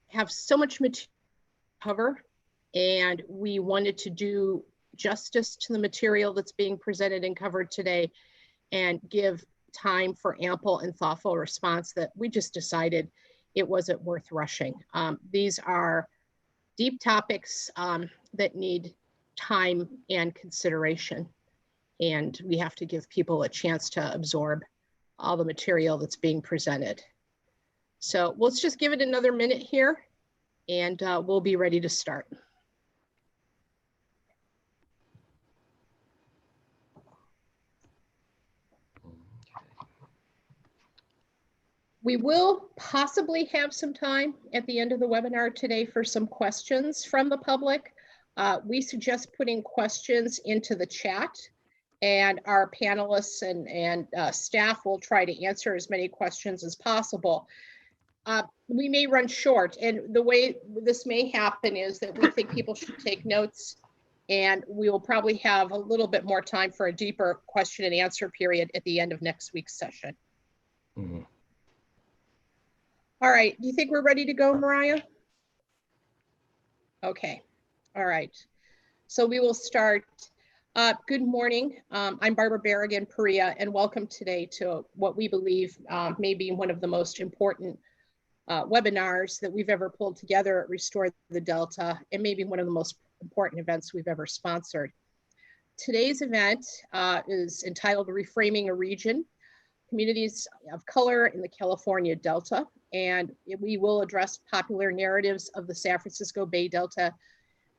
have so much material to cover, and we wanted to do justice to the material that's being presented and covered today and give time for ample and thoughtful response that we just decided it wasn't worth rushing. These are deep topics that need time and consideration, and we have to give people a chance to absorb all the material that's being presented. So let's just give it another minute here, and we'll be ready to start. We will possibly have some time at the end of the webinar today for some questions from the public. We suggest putting questions into the chat, and our panelists and staff will try to answer as many questions as possible. We may run short, and the way this may happen is that we think people should take notes, and we will probably have a little bit more time for a deeper question and answer period at the end of next week's session. Mm-hmm. All right, do you think we're ready to go, Mariah? Okay, all right. So we will start. Good morning, I'm Barbara Berrigan-Perea, and welcome today to what we believe may be one of the most important webinars that we've ever pulled together at Restore the Delta, and maybe one of the most important events we've ever sponsored. Today's event is entitled Reframing a Region, Communities of Color in the California Delta, and we will address popular narratives of the San Francisco Bay Delta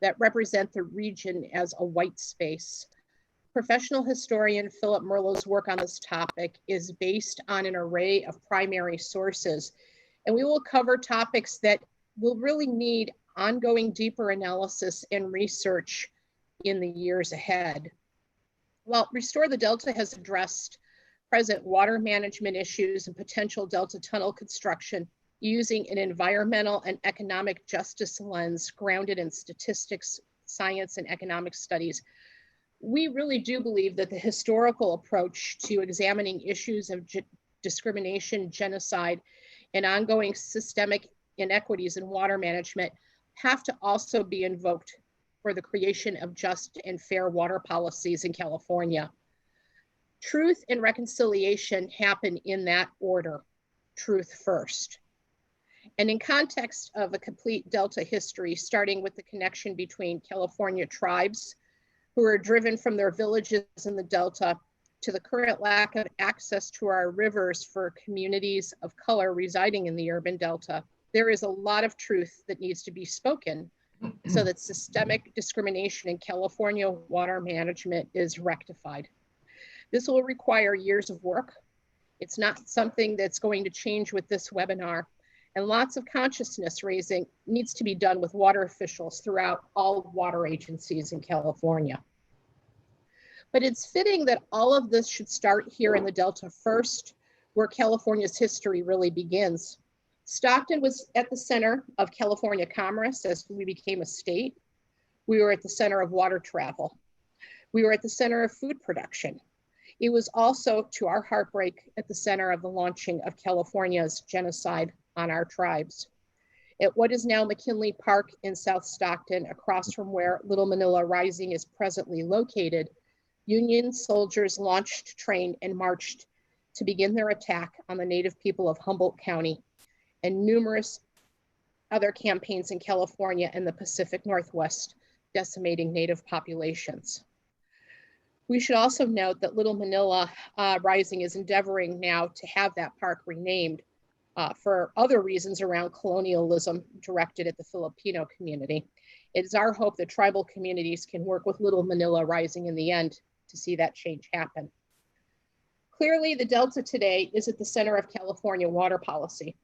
that represent the region as a white space. Professional historian Philip Merlo's work on this topic is based on an array of primary sources, and we will cover topics that will really need ongoing deeper analysis and research in the years ahead. While Restore the Delta has addressed present water management issues and potential Delta tunnel construction using an environmental and economic justice lens grounded in statistics, science, and economic studies, we really do believe that the historical approach to examining issues of discrimination, genocide, and ongoing systemic inequities in water management have to also be invoked for the creation of just and fair water policies in California. Truth and reconciliation happen in that order, truth first. And in context of a complete Delta history, starting with the connection between California tribes who are driven from their villages in the Delta to the current lack of access to our rivers for communities of color residing in the urban Delta, there is a lot of truth that needs to be spoken so that systemic discrimination in California water management is rectified. This will require years of work. It's not something that's going to change with this webinar, and lots of consciousness raising needs to be done with water officials throughout all water agencies in California. But it's fitting that all of this should start here in the Delta first, where California's history really begins. Stockton was at the center of California commerce as we became a state. We were at the center of water travel. We were at the center of food production. It was also, to our heartbreak, at the center of the launching of California's genocide on our tribes. At what is now McKinley Park in South Stockton, across from where Little Manila Rising is presently located, Union soldiers launched, trained, and marched to begin their attack on the Native people of Humboldt County and numerous other campaigns in California and the Pacific Northwest, decimating Native populations. We should also note that Little Manila Rising is endeavoring now to have that park renamed for other reasons around colonialism directed at the Filipino community. It is our hope that tribal communities can work with Little Manila Rising in the end to see that change happen. Clearly, the Delta today is at the center of California water policy.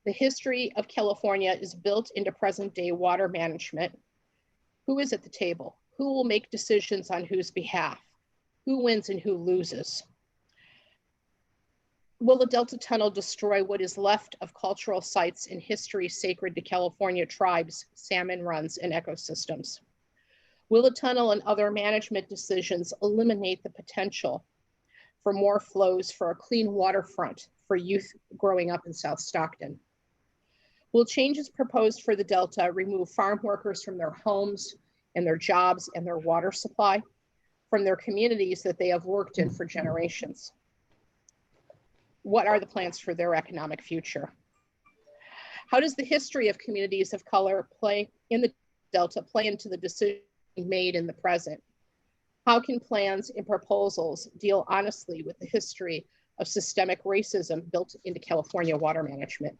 The history of California is built into present day water management. Who is at the table? Who will make decisions on whose behalf? Who wins and who loses? Will the Delta Tunnel destroy what is left of cultural sites and history sacred to California tribes, salmon runs, and ecosystems? Will the tunnel and other management decisions eliminate the potential for more flows for a clean waterfront for youth growing up in South Stockton? Will changes proposed for the Delta remove farm workers from their homes and their jobs and their water supply, from their communities that they have worked in for generations? What are the plans for their economic future? How does the history of communities of color play in the Delta play into the decision made in the present? How can plans and proposals deal honestly with the history of systemic racism built into California water management?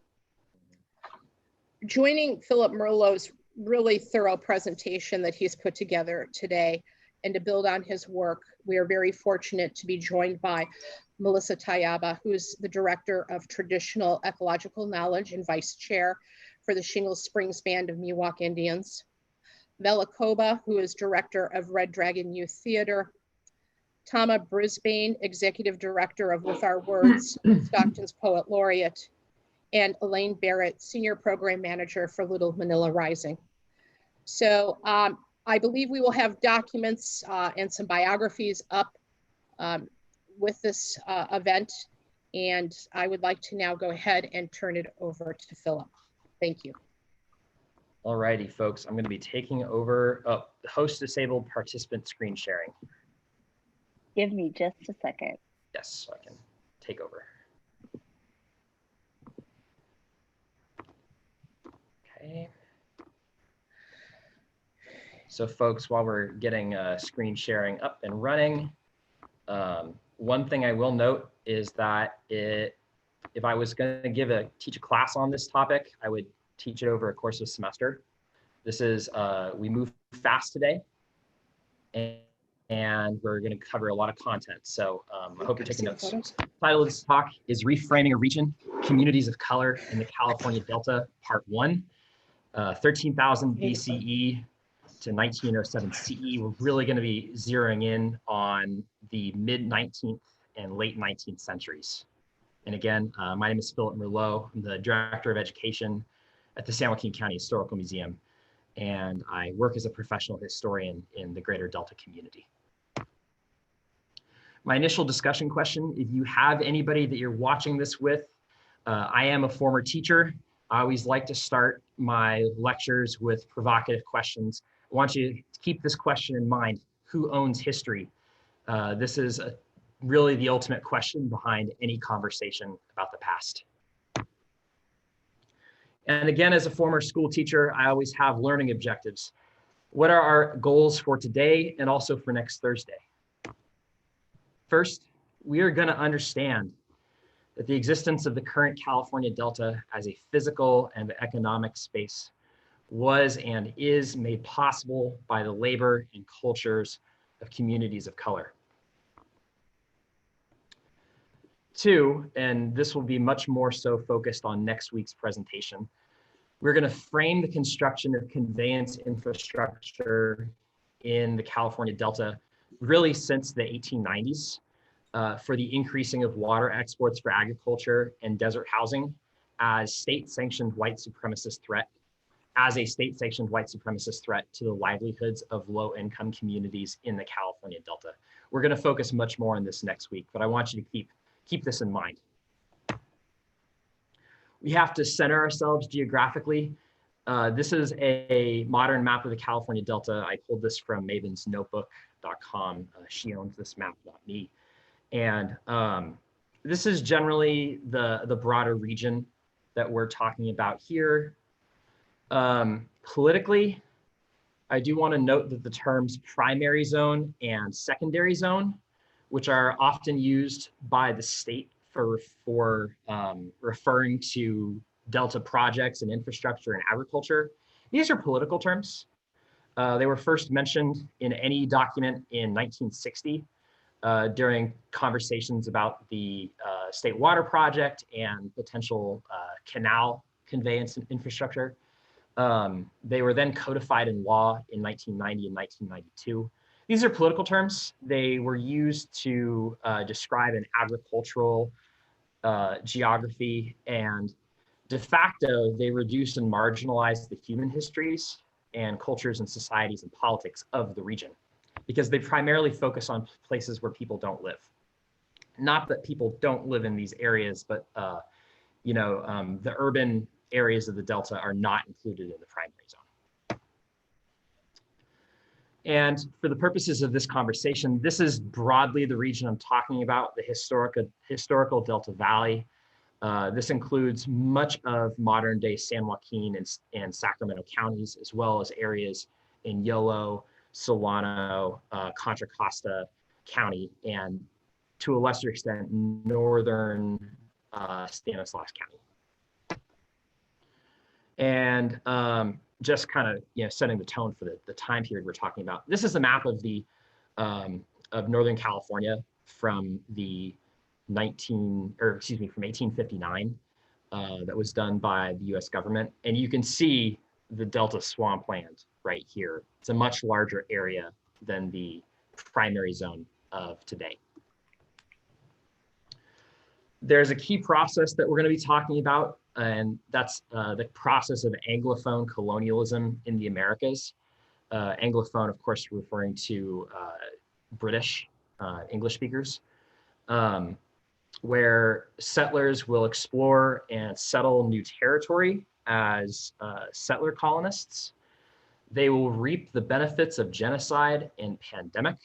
Joining Philip Merlot's really thorough presentation that he's put together today, and to build on his work, we are very fortunate to be joined by Melissa Tayaba, who is the Director of Traditional Ecological Knowledge and Vice Chair for the Shingle Springs Band of Miwok Indians; Vela Koba, who is Director of Red Dragon Youth Theater; Tama Brisbane, Executive Director of With Our Words, Stockton's Poet Laureate; and Elaine Barrett, Senior Program Manager for Little Manila Rising. So I believe we will have documents and some biographies up with this event. And I would like to now go ahead and turn it over to Philip. Thank you. All righty, folks, I'm going to be taking over host disabled participant screen sharing. Give me just a second. Yes, so I can take over. Okay. So folks, while we're getting screen sharing up and running, one thing I will note is that if I was going to teach a class on this topic, I would teach it over a course of semester. This is, we move fast today, and we're going to cover a lot of content. So I hope you're taking notes. The title of this talk is Reframing a Region, Communities of Color in the California Delta, Part 1, 13,000 BCE to 1907 CE. We're really going to be zeroing in on the mid-19th and late 19th centuries. And again, my name is Philip Merlot. I'm the Director of Education at the San Joaquin County Historical Museum, and I work as a professional historian in the greater Delta community. My initial discussion question, if you have anybody that you're watching this with, I am a former teacher. I always like to start my lectures with provocative questions. I want you to keep this question in mind: who owns history? This is really the ultimate question behind any conversation about the past. And again, as a former school teacher, I always have learning objectives. What are our goals for today and also for next Thursday? First, we are going to understand that the existence of the current California Delta as a physical and economic space was and is made possible by the labor and cultures of communities of color. Two, and this will be much more so focused on next week's presentation, we're going to frame the construction of conveyance infrastructure in the California Delta really since the 1890s for the increasing of water exports for agriculture and desert housing as state-sanctioned white supremacist threat, to the livelihoods of low-income communities in the California Delta. We're going to focus much more on this next week, but I want you to keep this in mind. We have to center ourselves geographically. This is a modern map of the California Delta. I pulled this from mavensnotebook.com. She owns this map, not me. And this is generally the broader region that we're talking about here. Politically, I do want to note that the terms primary zone and secondary zone, which are often used by the state for referring to Delta projects and infrastructure and agriculture, these are political terms. They were first mentioned in any document in 1960 during conversations about the state water project and potential canal conveyance and infrastructure. They were then codified in law in 1990 and 1992. These are political terms. They were used to describe an agricultural geography, and de facto, they reduced and marginalized the human histories and cultures and societies and politics of the region, because they primarily focus on places where people don't live. Not that people don't live in these areas, but the urban areas of the Delta are not included in the primary zone. And for the purposes of this conversation, this is broadly the region I'm talking about, the historical Delta Valley. This includes much of modern day San Joaquin and Sacramento counties, as well as areas in Yolo, Solano, Contra Costa County, and to a lesser extent, northern Stanislaus County. And just kind of setting the tone for the time period we're talking about. This is a map of the of Northern California from the from 1859 that was done by the U.S. government, and you can see the Delta swampland right here. It's a much larger area than the primary zone of today. There's a key process that we're going to be talking about, and that's the process of Anglophone colonialism in the Americas. Anglophone, of course, referring to British English speakers, where settlers will explore and settle new territory as settler colonists. They will reap the benefits of genocide and pandemic.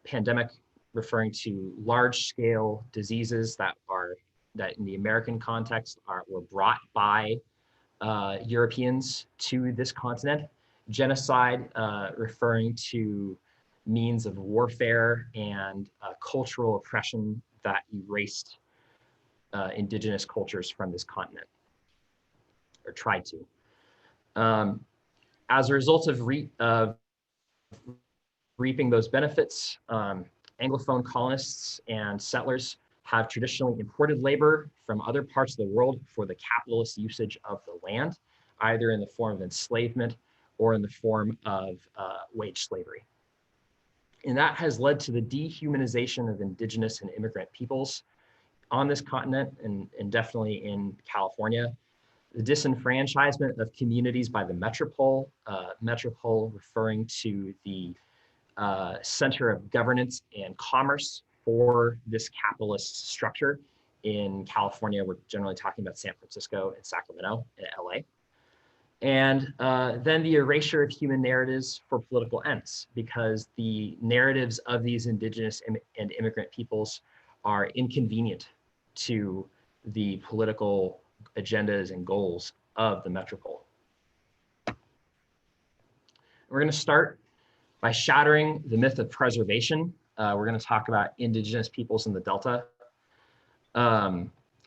Pandemic referring to large-scale diseases that in the American context were brought by Europeans to this continent. Genocide referring to means of warfare and cultural oppression that erased indigenous cultures from this continent, or tried to. As a result of reaping those benefits, Anglophone colonists and settlers have traditionally imported labor from other parts of the world for the capitalist usage of the land, either in the form of enslavement or in the form of wage slavery. And that has led to the dehumanization of indigenous and immigrant peoples on this continent, and definitely in California. The disenfranchisement of communities by the metropole, metropole referring to the center of governance and commerce for this capitalist structure. In California, we're generally talking about San Francisco and Sacramento and LA. And then the erasure of human narratives for political ends, because the narratives of these indigenous and immigrant peoples are inconvenient to the political agendas and goals of the metropole. We're going to start by shattering the myth of preservation. We're going to talk about indigenous peoples in the Delta.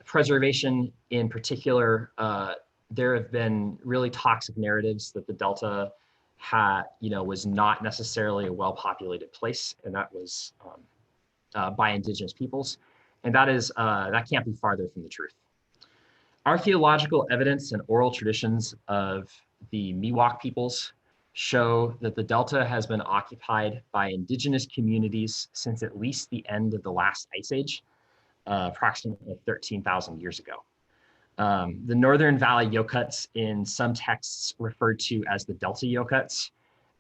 Preservation in particular, there have been really toxic narratives that the Delta was not necessarily a well-populated place, and that was by indigenous peoples. And that can't be farther from the truth. Archaeological evidence and oral traditions of the Miwok peoples show that the Delta has been occupied by indigenous communities since at least the end of the last ice age, approximately 13,000 years ago. The Northern Valley Yokuts, in some texts referred to as the Delta Yokuts,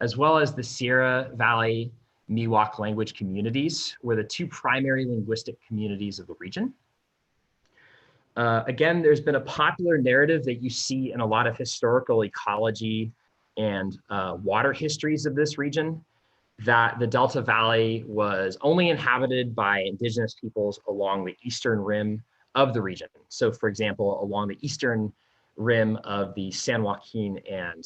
as well as the Sierra Valley Miwok language communities, were the two primary linguistic communities of the region. Again, there's been a popular narrative that you see in a lot of historical ecology and water histories of this region, that the Delta Valley was only inhabited by indigenous peoples along the eastern rim of the region. So for example, along the eastern rim of the San Joaquin and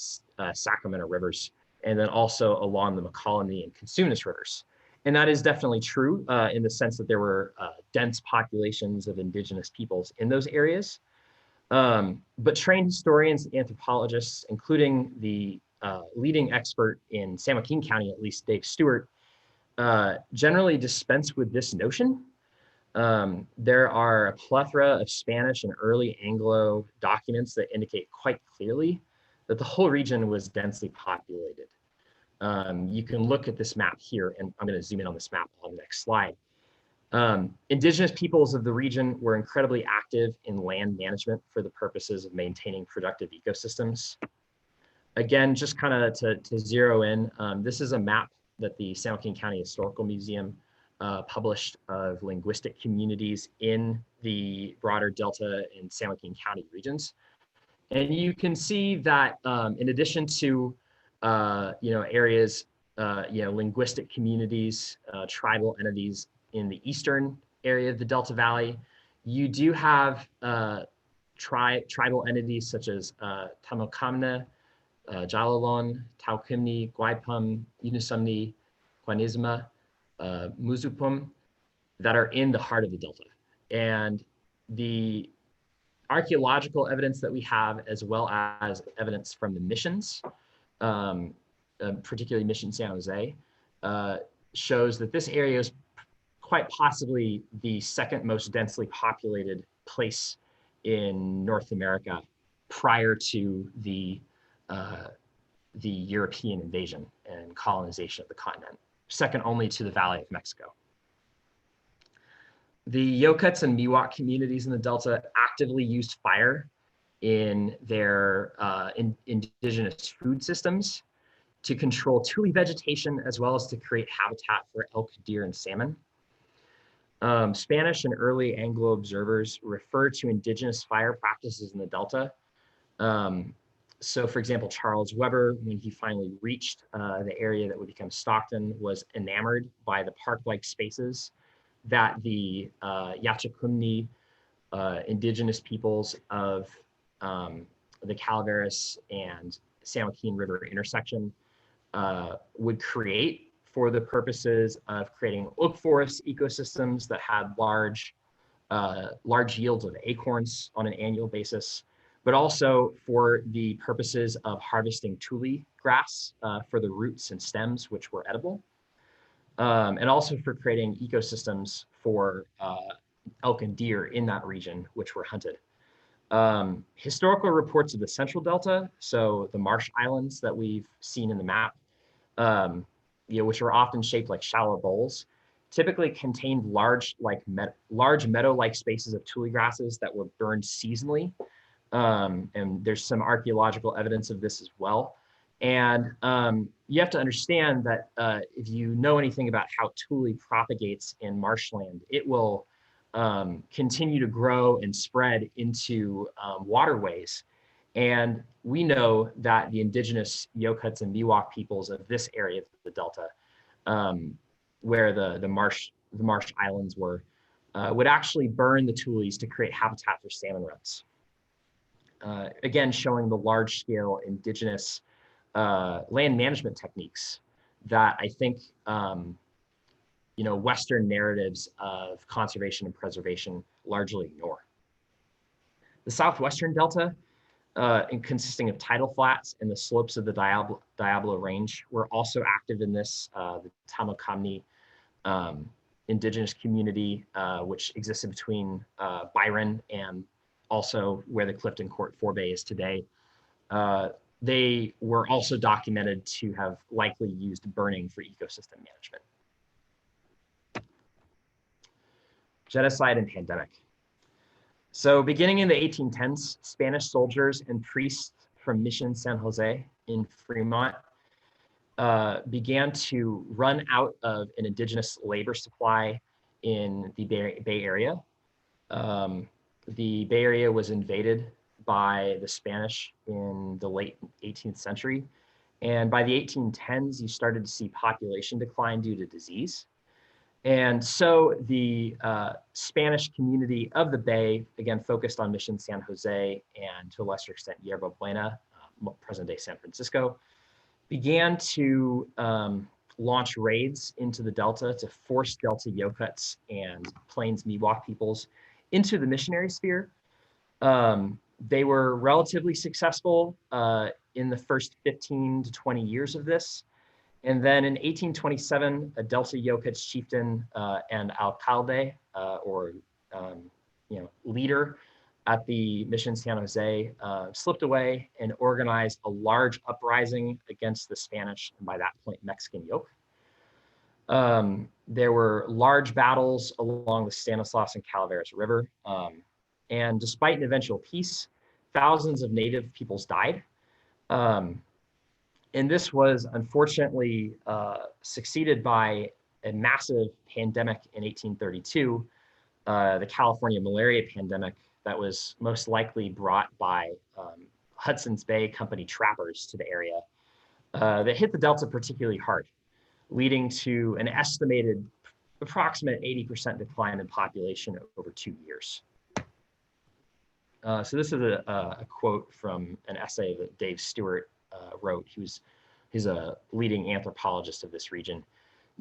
Sacramento rivers, and then also along the McCollum and Cosumnes rivers. And that is definitely true in the sense that there were dense populations of indigenous peoples in those areas. But trained historians and anthropologists, including the leading expert in San Joaquin County, at least Dave Stewart, generally dispense with this notion. There are a plethora of Spanish and early Anglo documents that indicate quite clearly that the whole region was densely populated. You can look at this map here, and I'm going to zoom in on this map on the next slide. Indigenous peoples of the region were incredibly active in land management for the purposes of maintaining productive ecosystems. Again, just kind of to zero in, this is a map that the San Joaquin County Historical Museum published of linguistic communities in the broader Delta and San Joaquin County regions. And you can see that in addition to areas, linguistic communities, tribal entities in the eastern area of the Delta Valley, you do have tribal entities such as Tamokamna, Jalalon, Taukimni, Guaypum, Unusumni, Quanisma, Muzupum, that are in the heart of the Delta. And the archaeological evidence that we have, as well as evidence from the missions, particularly Mission San Jose, shows that this area is quite possibly the second most densely populated place in North America prior to the European invasion and colonization of the continent, second only to the Valley of Mexico. The Yokuts and Miwok communities in the Delta actively used fire in their indigenous food systems to control tule vegetation, as well as to create habitat for elk, deer, and salmon. Spanish and early Anglo observers refer to indigenous fire practices in the Delta. So for example, Charles Weber, when he finally reached the area that would become Stockton, was enamored by the park-like spaces that the Yachikumni indigenous peoples of the Calaveras and San Joaquin River intersection would create for the purposes of creating oak forest ecosystems that had large yields of acorns on an annual basis, but also for the purposes of harvesting tule grass for the roots and stems, which were edible, and also for creating ecosystems for elk and deer in that region, which were hunted. Historical reports of the Central Delta, so the Marsh Islands that we've seen in the map, which are often shaped like shallow bowls, typically contained large meadow-like spaces of tule grasses that were burned seasonally. And there's some archaeological evidence of this as well. And you have to understand that if you know anything about how tule propagates in marshland, it will continue to grow and spread into waterways. And we know that the indigenous Yokuts and Miwok peoples of this area of the Delta, where the Marsh Islands were, would actually burn the tules to create habitat for salmon runs. Again, showing the large-scale indigenous land management techniques that I think Western narratives of conservation and preservation largely ignore. The Southwestern Delta, consisting of tidal flats and the slopes of the Diablo Range, were also active in this. The Tamokamni indigenous community, which existed between Byron and also where the Clifton Court Forebay is today, they were also documented to have likely used burning for ecosystem management. Genocide and Pandemic. So beginning in the 1810s, Spanish soldiers and priests from Mission San Jose in Fremont began to run out of an indigenous labor supply in the Bay Area. The Bay Area was invaded by the Spanish in the late 18th century. And by the 1810s, you started to see population decline due to disease. And so the Spanish community of the Bay, again, focused on Mission San Jose and to a lesser extent, Yerba Buena, present-day San Francisco, began to launch raids into the Delta to force Delta Yokuts and Plains Miwok peoples into the missionary sphere. They were relatively successful in the first 15 to 20 years of this. And then in 1827, a Delta Yokuts chieftain and alcalde, leader at the Mission San Jose, slipped away and organized a large uprising against the Spanish, and by that point, Mexican yoke. There were large battles along the Stanislaus and Calaveras River. And despite an eventual peace, thousands of native peoples died. And this was unfortunately succeeded by a massive pandemic in 1832, the California Malaria Pandemic, that was most likely brought by Hudson's Bay Company trappers to the area, that hit the Delta particularly hard, leading to an estimated approximate 80% decline in population over 2 years. So this is a quote from an essay that Dave Stewart wrote. He's a leading anthropologist of this region.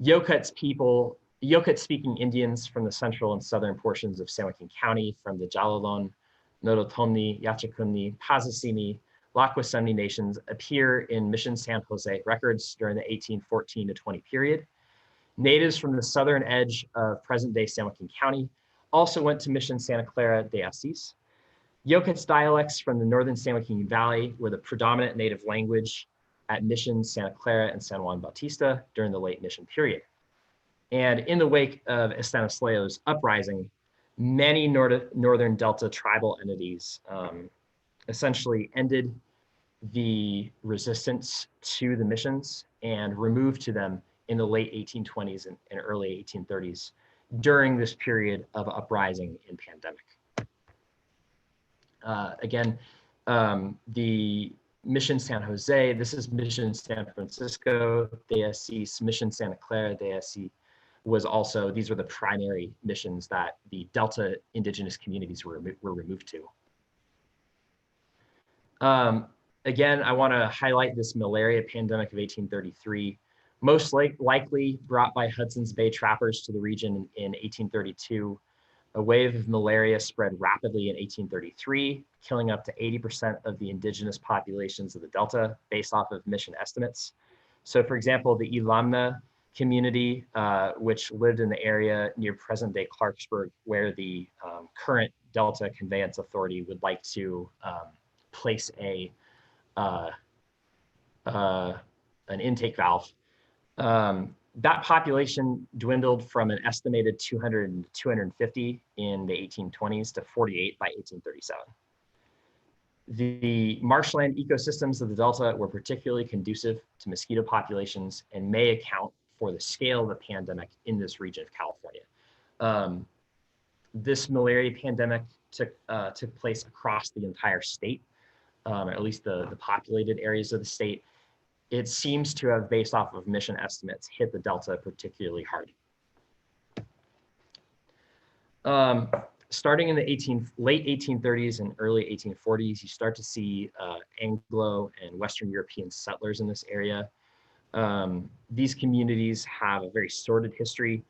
Yokut-speaking Indians from the central and southern portions of San Joaquin County, from the Jalalon, Nodotomni, Yachacumni, Pazasimi, Lakwasumni nations appear in Mission San Jose records during the 1814 to 20 period. Natives from the southern edge of present-day San Joaquin County also went to Mission Santa Clara de Asís. Yokut's dialects from the northern San Joaquin Valley were the predominant native language at Mission Santa Clara and San Juan Bautista during the late Mission period. And in the wake of Estanislao's uprising, many northern Delta tribal entities essentially ended the resistance to the missions and removed to them in the late 1820s and early 1830s during this period of uprising and pandemic. Again, the Mission San Jose, this is Mission San Francisco de Asís, Mission Santa Clara de Asís was also, these were the primary missions that the Delta indigenous communities were removed to. Again, I want to highlight this malaria pandemic of 1833, most likely brought by Hudson's Bay trappers to the region in 1832. A wave of malaria spread rapidly in 1833, killing up to 80% of the indigenous populations of the Delta based off of mission estimates. So for example, the Ilamna community, which lived in the area near present-day Clarksburg, where the current Delta Conveyance Authority would like to place an intake valve. That population dwindled from an estimated 200 to 250 in the 1820s to 48 by 1837. The marshland ecosystems of the Delta were particularly conducive to mosquito populations and may account for the scale of the pandemic in this region of California. This malaria pandemic took place across the entire state, or at least the populated areas of the state. It seems to have, based off of mission estimates, hit the Delta particularly hard. Starting in the late 1830s and early 1840s, you start to see Anglo and Western European settlers in this area. These communities have a very sordid history.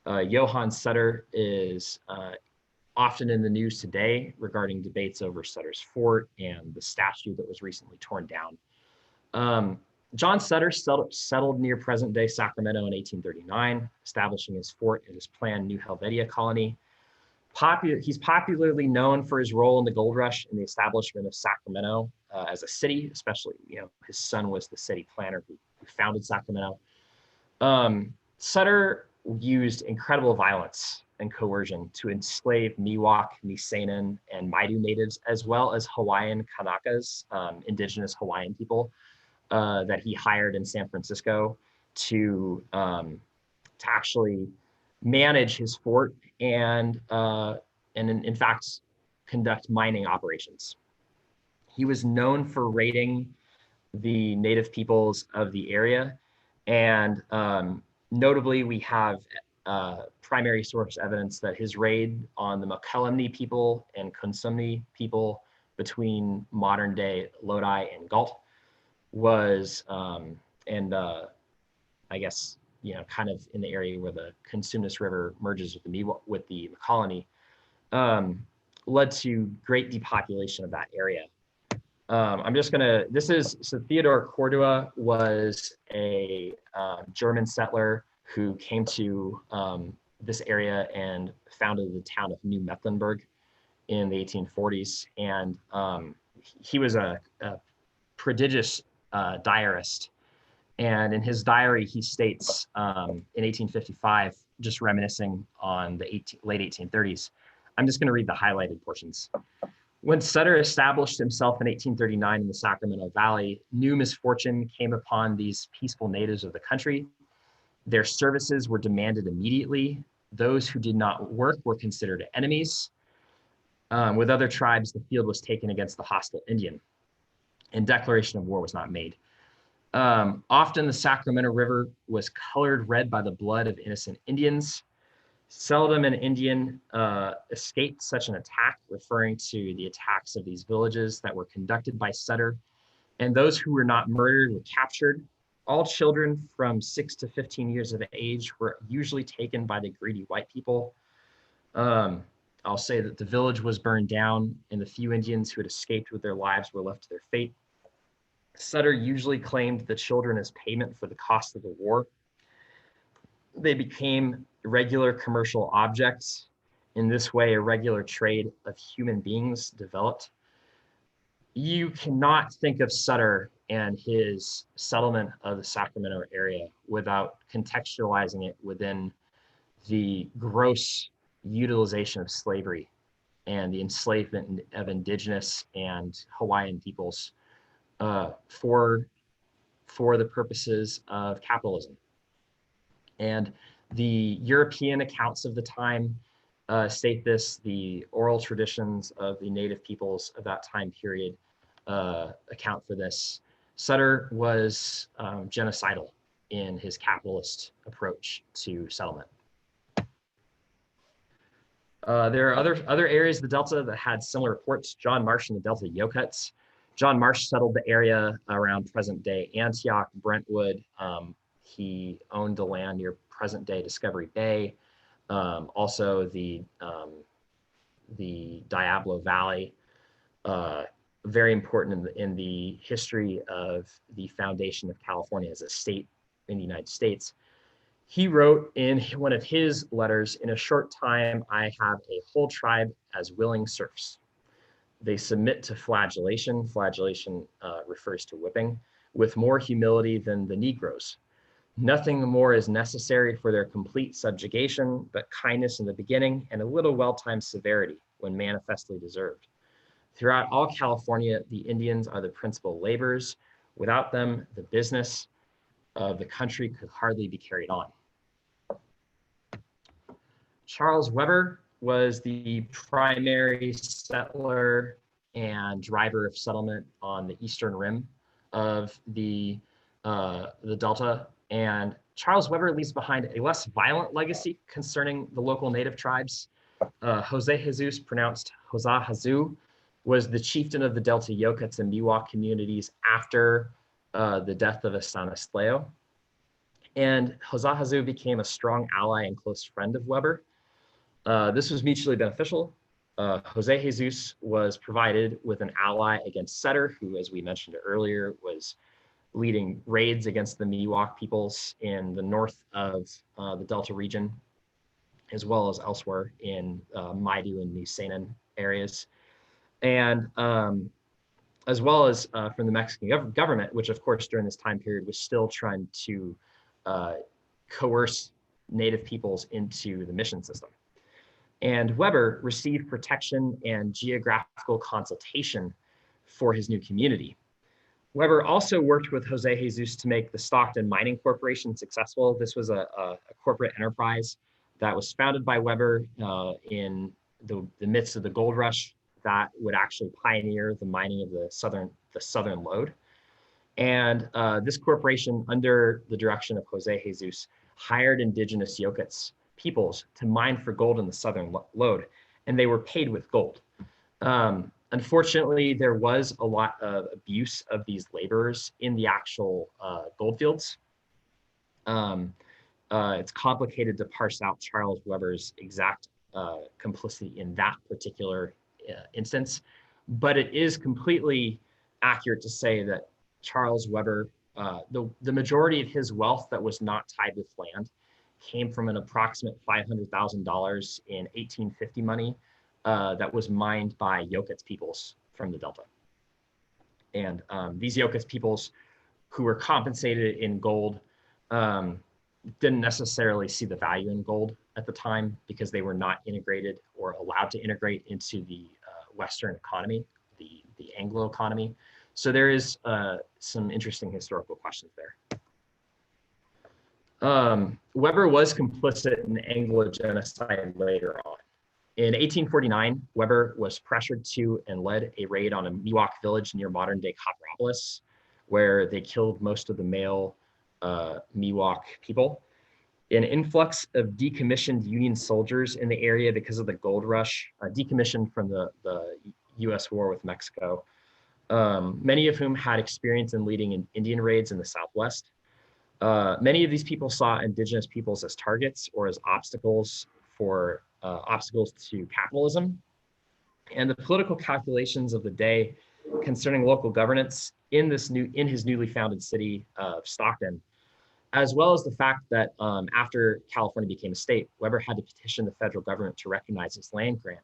Johann Sutter is often in the news today regarding debates over Sutter's fort and the statue that was recently torn down. John Sutter settled near present-day Sacramento in 1839, establishing his fort in his planned New Helvetia colony. He's popularly known for his role in the gold rush and the establishment of Sacramento as a city, especially, his son was the city planner who founded Sacramento. Sutter used incredible violence and coercion to enslave Miwok, Nisenan, and Maidu natives, as well as Hawaiian Kanakas, indigenous Hawaiian people, that he hired in San Francisco to actually manage his fort and in fact conduct mining operations. He was known for raiding the native peoples of the area, and notably we have primary source evidence that his raid on the Mokelumne people and Consumne people between modern day Lodi and Galt was, I guess, kind of in the area where the Consumnes River merges with the Mokelumne, led to great depopulation of that area. So Theodore Cordua was a German settler who came to this area and founded the town of New Mecklenburg in the 1840s. And he was a prodigious diarist. And in his diary, he states in 1855, just reminiscing on the late 1830s, I'm just going to read the highlighted portions. When Sutter established himself in 1839 in the Sacramento Valley, new misfortune came upon these peaceful natives of the country. Their services were demanded immediately. Those who did not work were considered enemies. With other tribes, the field was taken against the hostile Indian, and declaration of war was not made. Often the Sacramento River was colored red by the blood of innocent Indians. Seldom an Indian escaped such an attack, referring to the attacks of these villages that were conducted by Sutter. And those who were not murdered were captured. All children from 6 to 15 years of age were usually taken by the greedy white people. I'll say that the village was burned down, and the few Indians who had escaped with their lives were left to their fate. Sutter usually claimed the children as payment for the cost of the war. They became regular commercial objects. In this way, a regular trade of human beings developed. You cannot think of Sutter and his settlement of the Sacramento area without contextualizing it within the gross utilization of slavery and the enslavement of Indigenous and Hawaiian peoples for the purposes of capitalism. And the European accounts of the time state this. The oral traditions of the native peoples of that time period account for this. Sutter was genocidal in his capitalist approach to settlement. There are other areas of the Delta that had similar reports. John Marsh and the Delta Yokuts. John Marsh settled the area around present-day Antioch, Brentwood. He owned the land near present-day Discovery Bay. Also the Diablo Valley. Very important in the history of the foundation of California as a state in the United States. He wrote in one of his letters, "In a short time, I have a whole tribe as willing serfs. They submit to flagellation." Flagellation refers to whipping, "with more humility than the Negroes. Nothing more is necessary for their complete subjugation, but kindness in the beginning and a little well-timed severity when manifestly deserved. Throughout all California, the Indians are the principal laborers. Without them, the business of the country could hardly be carried on." Charles Weber was the primary settler and driver of settlement on the eastern rim of the Delta. And Charles Weber leaves behind a less violent legacy concerning the local native tribes. Jose Jesus, pronounced Hosa Hazu, was the chieftain of the Delta Yokuts and Miwok communities after the death of Estanislao. And Hosa Hazu became a strong ally and close friend of Weber. This was mutually beneficial. Jose Jesus was provided with an ally against Sutter, who, as we mentioned earlier, was leading raids against the Miwok peoples in the north of the Delta region, as well as elsewhere in Maidu and New Salem areas. And as well as from the Mexican government, which of course during this time period was still trying to coerce native peoples into the mission system. And Weber received protection and geographical consultation for his new community. Weber also worked with Jose Jesus to make the Stockton Mining Corporation successful. This was a corporate enterprise that was founded by Weber in the midst of the gold rush that would actually pioneer the mining of the southern lode. And this corporation, under the direction of Jose Jesus, hired indigenous Yokuts peoples to mine for gold in the southern lode, and they were paid with gold. Unfortunately, there was a lot of abuse of these laborers in the actual gold fields. It's complicated to parse out Charles Weber's exact complicity in that particular instance, but it is completely accurate to say that Charles Weber, the majority of his wealth that was not tied with land came from an approximate $500,000 in 1850 money that was mined by Yokuts peoples from the Delta. And these Yokuts peoples who were compensated in gold didn't necessarily see the value in gold at the time because they were not integrated or allowed to integrate into the Western economy, the Anglo economy. So there is some interesting historical questions there. Weber was complicit in Anglo-Genocide later on. In 1849, Weber was pressured to and led a raid on a Miwok village near modern-day Copperopolis, where they killed most of the male Miwok people. An influx of decommissioned Union soldiers in the area because of the gold rush, decommissioned from the US war with Mexico, many of whom had experience in leading in Indian raids in the Southwest. Many of these people saw indigenous peoples as targets or as obstacles to capitalism. And the political calculations of the day concerning local governance in his newly founded city of Stockton, as well as the fact that after California became a state, Weber had to petition the federal government to recognize his land grant.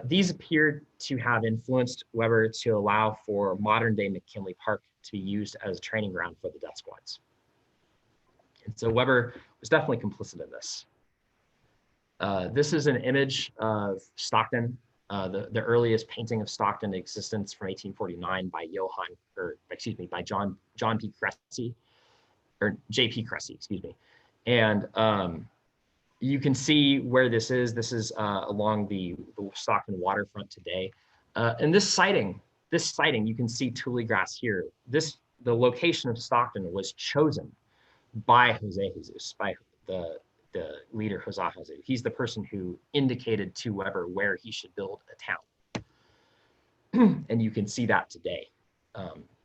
These appeared to have influenced Weber to allow for modern-day McKinley Park to be used as a training ground for the death squads. And so Weber was definitely complicit in this. This is an image of Stockton, the earliest painting of Stockton in existence from 1849 by by John P. Cressy, or J.P. Cressy, excuse me. And you can see where this is. This is along the Stockton waterfront today. And this sighting, you can see tule grass here. The location of Stockton was chosen by Jose Jesus, by the leader Jose Jesus. He's the person who indicated to Weber where he should build a town. And you can see that today.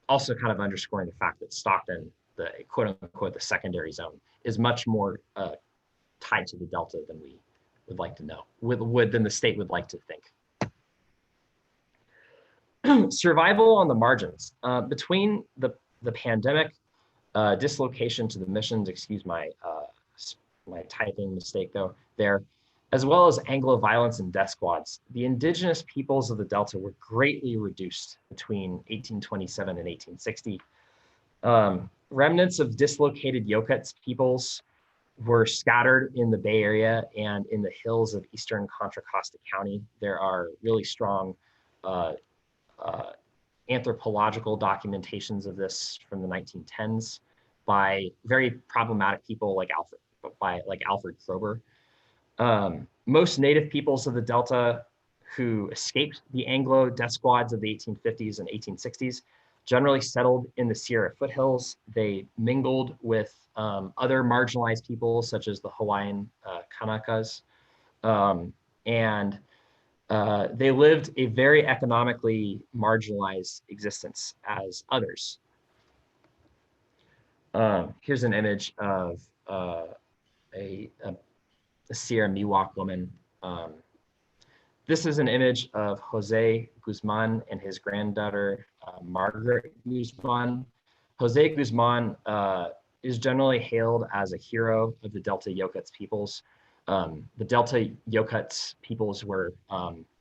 Also kind of underscoring the fact that Stockton, the quote unquote, the secondary zone, is much more tied to the Delta than we would like to know, than the state would like to think. Survival on the margins. Between the pandemic, dislocation to the missions, excuse my typing mistake there, as well as Anglo violence and death squads, the indigenous peoples of the Delta were greatly reduced between 1827 and 1860. Remnants of dislocated Yolants peoples were scattered in the Bay Area and in the hills of eastern Contra Costa County. There are really strong anthropological documentations of this from the 1910s by very problematic people like Alfred Kroeber. Most native peoples of the Delta who escaped the Anglo death squads of the 1850s and 1860s generally settled in the Sierra foothills. They mingled with other marginalized peoples such as the Hawaiian Kanakas, and they lived a very economically marginalized existence as others. Here's an image of a Sierra Miwok woman. This is an image of Jose Guzman and his granddaughter, Margaret Guzman. Jose Guzman is generally hailed as a hero of the Delta Yokats peoples. The Delta Yokats peoples were,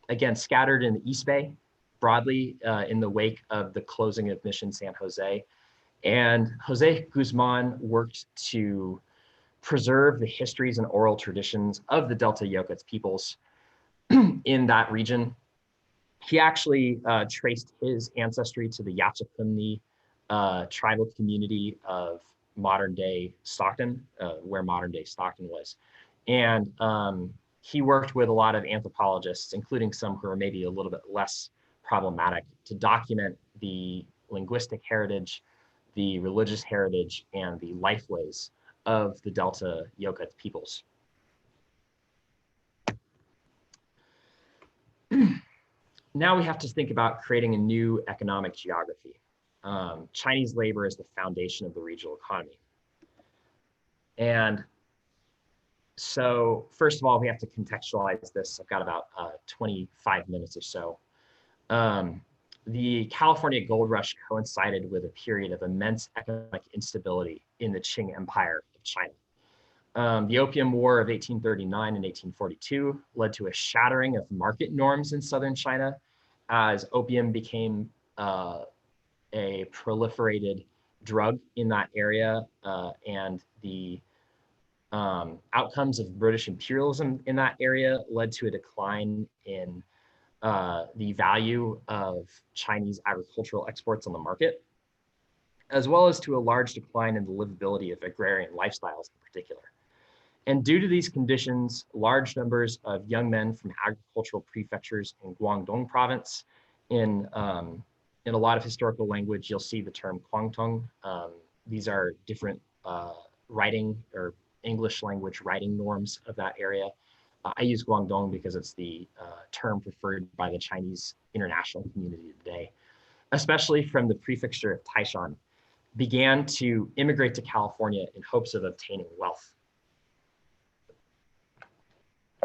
again, scattered in the East Bay, broadly in the wake of the closing of Mission San Jose. And Jose Guzman worked to preserve the histories and oral traditions of the Delta Yokats peoples in that region. He actually traced his ancestry to the Yachapumni tribal community of modern day Stockton, where modern day Stockton was. And he worked with a lot of anthropologists, including some who are maybe a little bit less problematic, to document the linguistic heritage, the religious heritage, and the lifeways of the Delta Yokat peoples. Now we have to think about creating a new economic geography. Chinese labor is the foundation of the regional economy. And so first of all, we have to contextualize this. I've got about 25 minutes or so. The California gold rush coincided with a period of immense economic instability in the Qing Empire of China. The Opium War of 1839 and 1842 led to a shattering of market norms in southern China as opium became a proliferated drug in that area, and the outcomes of British imperialism in that area led to a decline in the value of Chinese agricultural exports on the market. as well as to a large decline in the livability of agrarian lifestyles in particular. And due to these conditions, large numbers of young men from agricultural prefectures in Guangdong province, in a lot of historical language, you'll see the term Guangdong. These are different writing or English language writing norms of that area. I use Guangdong because it's the term preferred by the Chinese international community today, especially from the prefecture of Taishan, began to immigrate to California in hopes of obtaining wealth.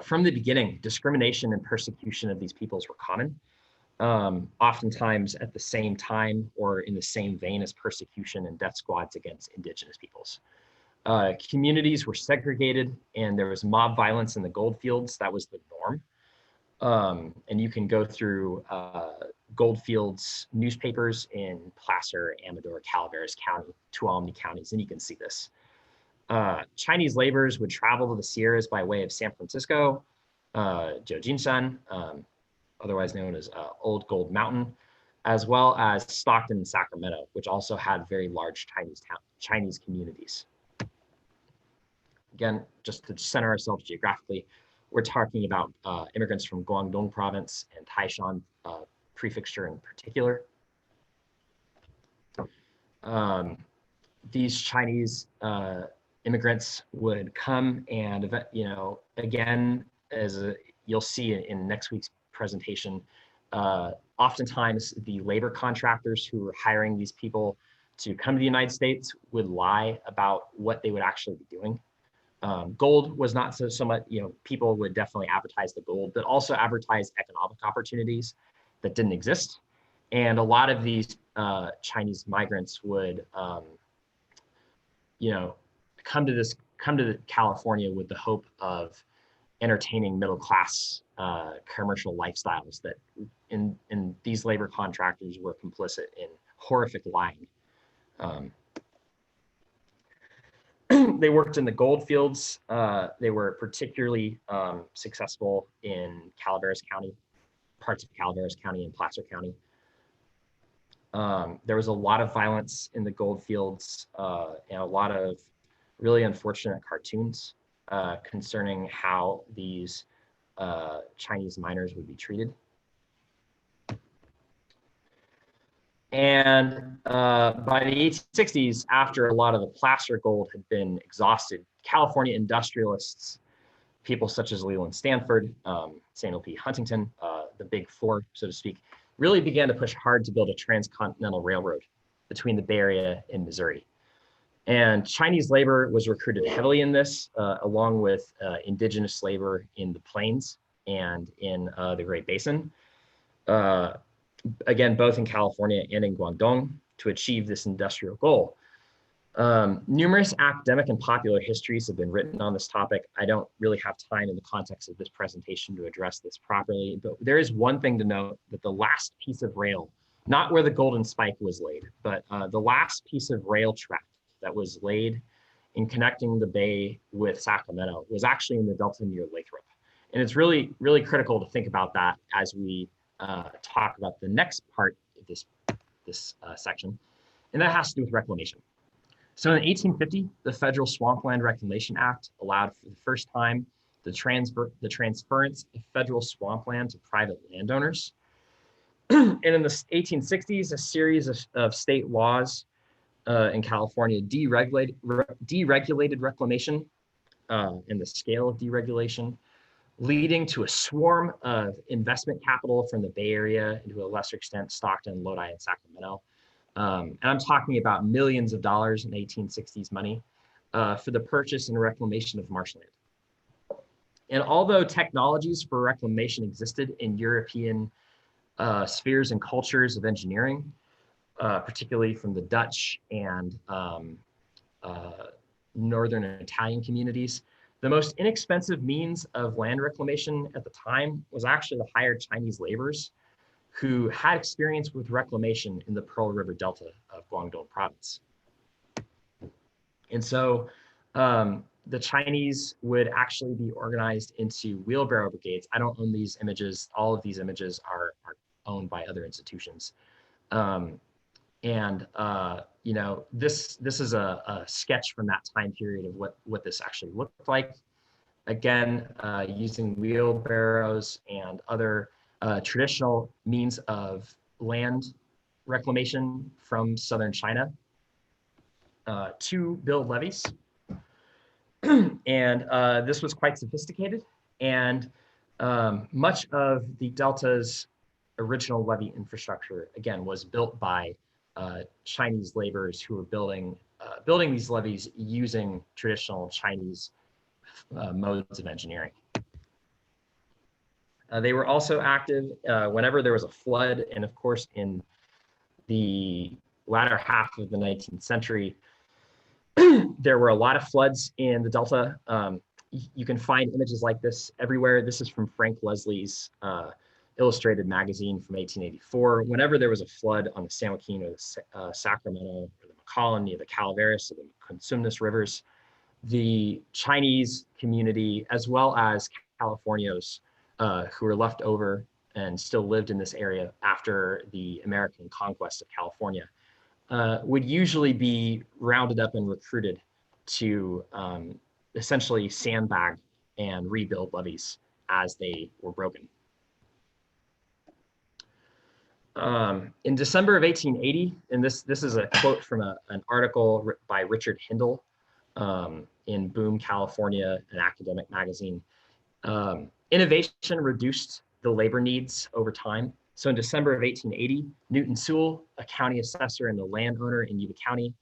From the beginning, discrimination and persecution of these peoples were common, oftentimes at the same time or in the same vein as persecution and death squads against indigenous peoples. Communities were segregated and there was mob violence in the gold fields. That was the norm. And you can go through Goldfields newspapers in Placer, Amador, Calaveras County, Tuolumne counties, and you can see this. Chinese laborers would travel to the Sierras by way of San Francisco, Jiaojin, otherwise known as Old Gold Mountain, as well as Stockton and Sacramento, which also had very large Chinese communities. Again, just to center ourselves geographically, we're talking about immigrants from Guangdong province and Taishan prefecture in particular. These Chinese immigrants would come and, again, you'll see in next week's presentation, oftentimes the labor contractors who were hiring these people to come to the United States would lie about what they would actually be doing. Gold was not so much, people would definitely advertise the gold, but also advertise economic opportunities that didn't exist. And a lot of these Chinese migrants would, come to California with the hope of entertaining middle-class commercial lifestyles that in these labor contractors were complicit in horrific lying. They worked in the gold fields. They were particularly successful in Calaveras County, parts of Calaveras County and Placer County. There was a lot of violence in the gold fields and a lot of really unfortunate cartoons concerning how these Chinese miners would be treated. And by the 1860s, after a lot of the placer gold had been exhausted, California industrialists, people such as Leland Stanford, Samuel P. Huntington, the big four, so to speak, really began to push hard to build a transcontinental railroad between the Bay Area and Missouri. And Chinese labor was recruited heavily in this, along with indigenous labor in the plains and in the Great Basin. Again, both in California and in Guangdong, to achieve this industrial goal. Numerous academic and popular histories have been written on this topic. I don't really have time in the context of this presentation to address this properly, but there is one thing to note, that the last piece of rail, not where the Golden Spike was laid, but the last piece of rail track that was laid in connecting the bay with Sacramento was actually in the Delta near Lathrop. And it's really, really critical to think about that as we talk about the next part of this section, and that has to do with reclamation. So in 1850, the Federal Swampland Reclamation Act allowed for the first time the transference of federal swampland to private landowners. And in the 1860s, a series of state laws in California deregulated reclamation and the scale of deregulation, leading to a swarm of investment capital from the Bay Area, and to a lesser extent, Stockton, Lodi, and Sacramento. And I'm talking about millions of dollars in 1860s money for the purchase and reclamation of marshland. And although technologies for reclamation existed in European spheres and cultures of engineering, particularly from the Dutch and Northern Italian communities, the most inexpensive means of land reclamation at the time was actually to hire Chinese laborers who had experience with reclamation in the Pearl River Delta of Guangdong province. And so the Chinese would actually be organized into wheelbarrow brigades. I don't own these images. All of these images are owned by other institutions. And you know, this is a sketch from that time period of what this actually looked like. Again, using wheelbarrows and other traditional means of land reclamation from southern China to build levees. And this was quite sophisticated. And much of the Delta's original levee infrastructure, again, was built by Chinese laborers who were building these levees using traditional Chinese modes of engineering. They were also active whenever there was a flood, and of course in the latter half of the 19th century, there were a lot of floods in the Delta. You can find images like this everywhere. This is from Frank Leslie's illustrated magazine from 1884. Whenever there was a flood on the San Joaquin or the Sacramento or the Macallan, the Calaveras or the Consumnes rivers, the Chinese community, as well as Californios who were left over and still lived in this area after the American conquest of California, would usually be rounded up and recruited to essentially sandbag and rebuild levees as they were broken. In December of 1880, and this is a quote from an article by Richard Hindle in Boom, California, an academic magazine. Innovation reduced the labor needs over time. So in December of 1880, Newton Sewell, a county assessor and a landowner in Yuba County,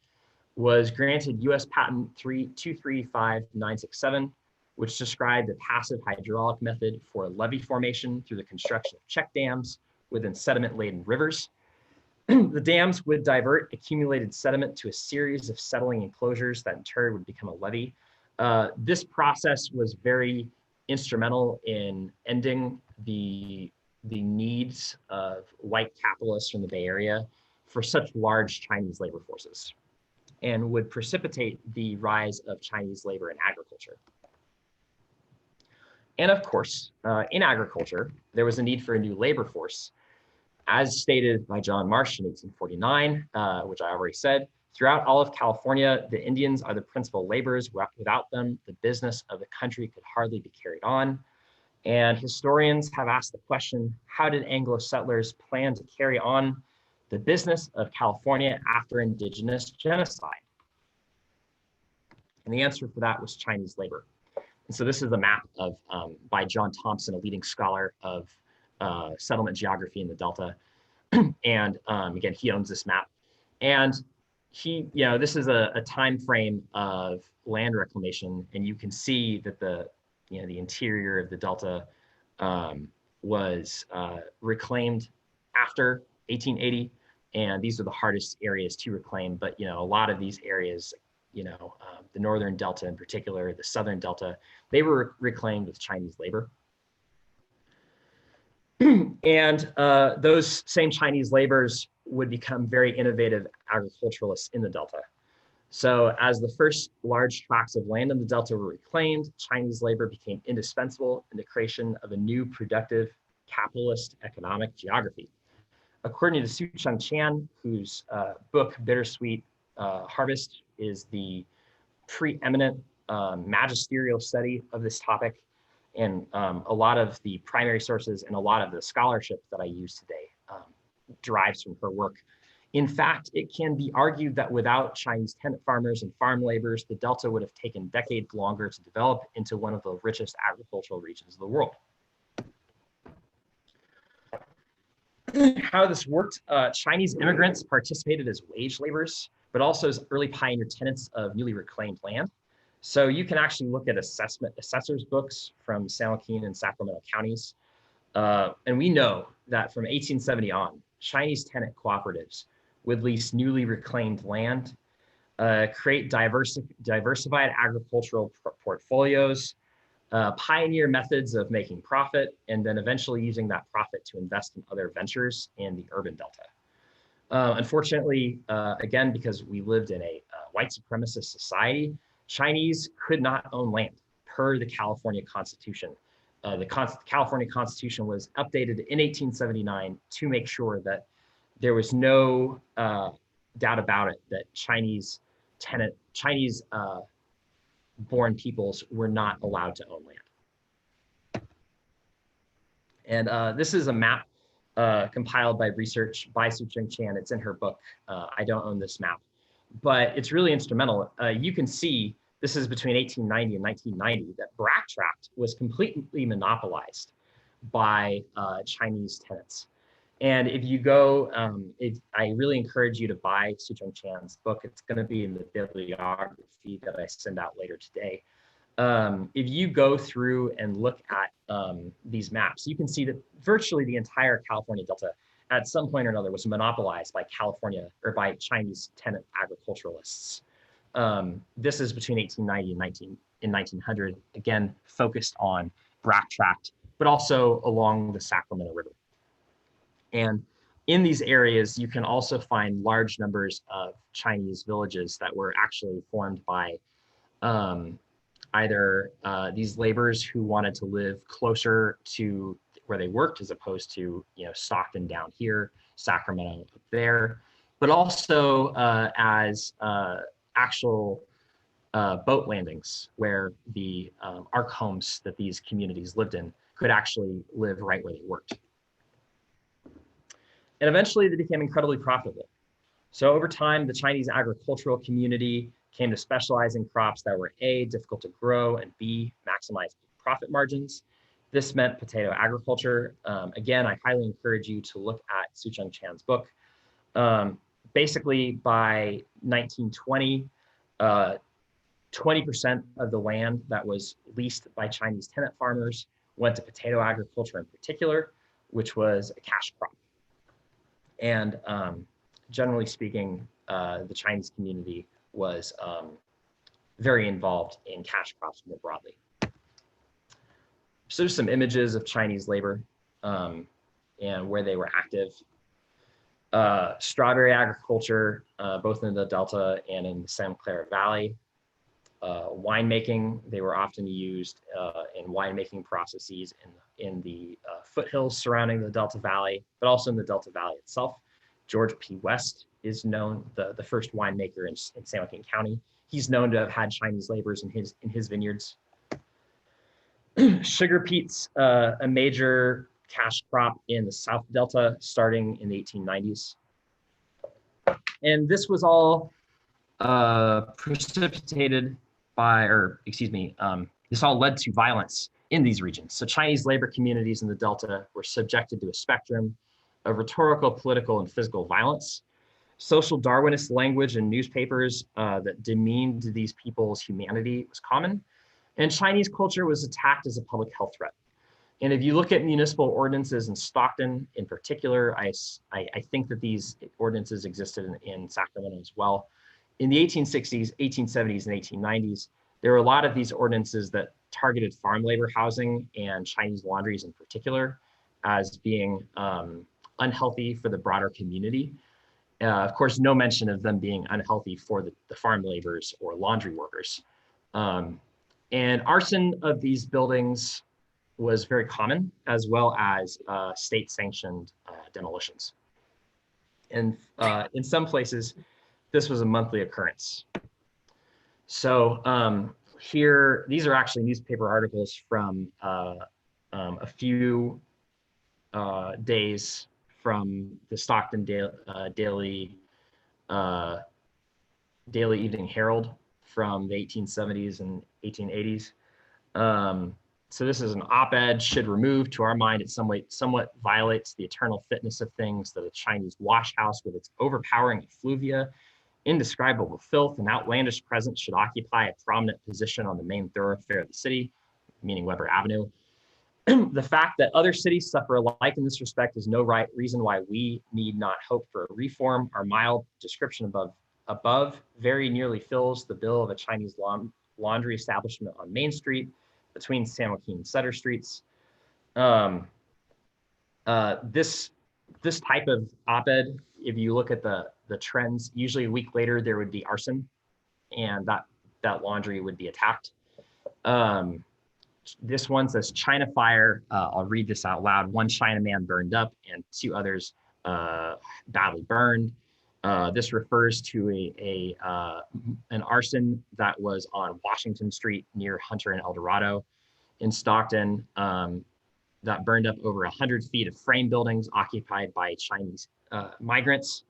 was granted US Patent 235967, which described a passive hydraulic method for levee formation through the construction of check dams within sediment-laden rivers. The dams would divert accumulated sediment to a series of settling enclosures that in turn would become a levee. This process was very instrumental in ending the needs of white capitalists from the Bay Area for such large Chinese labor forces, and would precipitate the rise of Chinese labor in agriculture. And of course, in agriculture, there was a need for a new labor force. As stated by John Marsh in 1849, which I already said, throughout all of California, the Indians are the principal laborers. Without them, the business of the country could hardly be carried on. And historians have asked the question, how did Anglo settlers plan to carry on the business of California after Indigenous genocide? And the answer for that was Chinese labor. And so this is a map of by John Thompson, a leading scholar of settlement geography in the Delta. And again, he owns this map. And he, you know, this is a time frame of land reclamation, and you can see that the interior of the Delta was reclaimed after 1880, and these are the hardest areas to reclaim. But a lot of these areas, the northern Delta in particular, the southern Delta, they were reclaimed with Chinese labor. And those same Chinese laborers would become very innovative agriculturalists in the Delta. So as the first large tracts of land in the Delta were reclaimed, Chinese labor became indispensable in the creation of a new productive capitalist economic geography. According to Su-Chung Chan, whose book Bittersweet Harvest is the preeminent magisterial study of this topic, and a lot of the primary sources and a lot of the scholarship that I use today derives from her work. In fact, it can be argued that without Chinese tenant farmers and farm laborers, the Delta would have taken decades longer to develop into one of the richest agricultural regions of the world. How this worked, Chinese immigrants participated as wage laborers, but also as early pioneer tenants of newly reclaimed land. So you can actually look at assessors' books from San Joaquin and Sacramento counties. And we know that from 1870 on, Chinese tenant cooperatives would lease newly reclaimed land, create diversified agricultural portfolios, pioneer methods of making profit, and then eventually using that profit to invest in other ventures in the urban Delta. Unfortunately, again, because we lived in a white supremacist society, Chinese could not own land per the California Constitution. The California Constitution was updated in 1879 to make sure that there was no doubt about it that Chinese born peoples were not allowed to own land. And this is a map compiled by research by Su-Cheng Chan. It's in her book. I don't own this map, but it's really instrumental. You can see this is between 1890 and 1990 that Brack Tract was completely monopolized by Chinese tenants. And if you go, I really encourage you to buy Su-Cheng Chan's book. It's going to be in the bibliography that I send out later today. If you go through and look at these maps, you can see that virtually the entire California Delta at some point or another was monopolized by California or by Chinese tenant agriculturalists. This is between 1890 and 1900, again, focused on Brack Tract, but also along the Sacramento River. And in these areas, you can also find large numbers of Chinese villages that were actually formed by either these laborers who wanted to live closer to where they worked, as opposed to, you know, Stockton down here, Sacramento up there, but also as actual boat landings where the ark homes that these communities lived in could actually live right where they worked. And eventually they became incredibly profitable. So over time, the Chinese agricultural community came to specialize in crops that were A, difficult to grow, and B, maximize profit margins. This meant potato agriculture. Again, I highly encourage you to look at Su-Cheng Chan's book. Basically, by 1920, 20% of the land that was leased by Chinese tenant farmers went to potato agriculture in particular, which was a cash crop. And generally speaking, the Chinese community was very involved in cash crops more broadly. So there's some images of Chinese labor and where they were active. Strawberry agriculture, both in the Delta and in the Santa Clara Valley. Winemaking, they were often used in winemaking processes in the foothills surrounding the Delta Valley, but also in the Delta Valley itself. George P. West is known, the first winemaker in San Joaquin County. He's known to have had Chinese laborers in his vineyards. Sugar beets, a major cash crop in the South Delta starting in the 1890s. And this was all precipitated by, or excuse me, this all led to violence in these regions. So Chinese labor communities in the Delta were subjected to a spectrum of rhetorical, political, and physical violence. Social Darwinist language in newspapers that demeaned these people's humanity was common. And Chinese culture was attacked as a public health threat. And if you look at municipal ordinances in Stockton in particular, I think that these ordinances existed in Sacramento as well. In the 1860s, 1870s, and 1890s, there were a lot of these ordinances that targeted farm labor housing and Chinese laundries in particular as being unhealthy for the broader community. Of course, no mention of them being unhealthy for the farm laborers or laundry workers. And arson of these buildings was very common, as well as state-sanctioned demolitions. And in some places, this was a monthly occurrence. So here, these are actually newspaper articles from a few days from the Stockton Daily Evening Herald from the 1870s and 1880s. So this is an op-ed, should remove, to our mind, it somewhat violates the eternal fitness of things that a Chinese wash house with its overpowering effluvia, indescribable filth, and outlandish presence should occupy a prominent position on the main thoroughfare of the city, meaning Weber Avenue. The fact that other cities suffer alike in this respect is no reason why we need not hope for a reform. Our mild description above very nearly fills the bill of a Chinese laundry establishment on Main Street between San Joaquin and Sutter Streets. This type of op-ed, if you look at the trends, usually a week later there would be arson, and that laundry would be attacked. This one says China fire. I'll read this out loud. One Chinaman burned up and 2 others badly burned. This refers to an arson that was on Washington Street near Hunter and El Dorado in Stockton, that burned up over 100 feet of frame buildings occupied by Chinese migrants.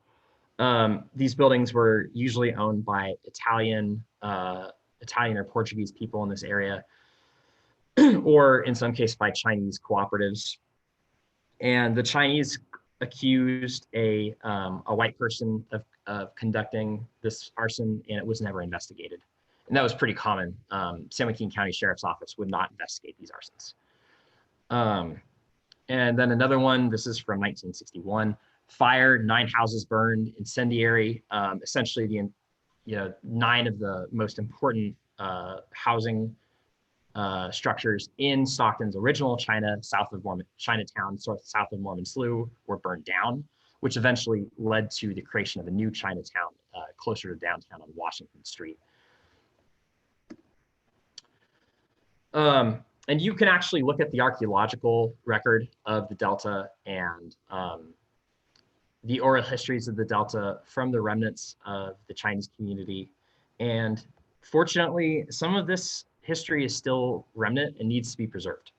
These buildings were usually owned by Italian or Portuguese people in this area, or in some cases by Chinese cooperatives. And the Chinese accused a white person of conducting this arson, and it was never investigated. And that was pretty common. San Joaquin County Sheriff's Office would not investigate these arsons. And then another one, this is from 1961, fire, 9 houses burned, incendiary, essentially 9 of the most important housing structures in Stockton's original Chinatown, south of Mormon Slough, were burned down, which eventually led to the creation of a new Chinatown closer to downtown on Washington Street. And you can actually look at the archaeological record of the Delta and the oral histories of the Delta from the remnants of the Chinese community. And fortunately, some of this history is still remnant and needs to be preserved.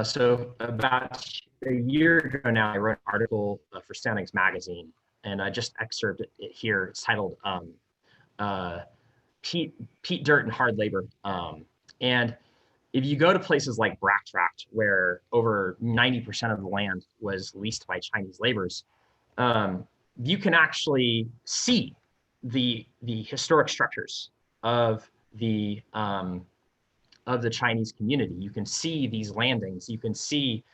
So about a year ago now, I wrote an article for Soundings Magazine, and I just excerpted it here. It's titled Peat, Dirt, and Hard Labor. And if you go to places like Brack Tract, where over 90% of the land was leased by Chinese laborers, you can actually see the historic structures of the Chinese community. You can see these landings. You can see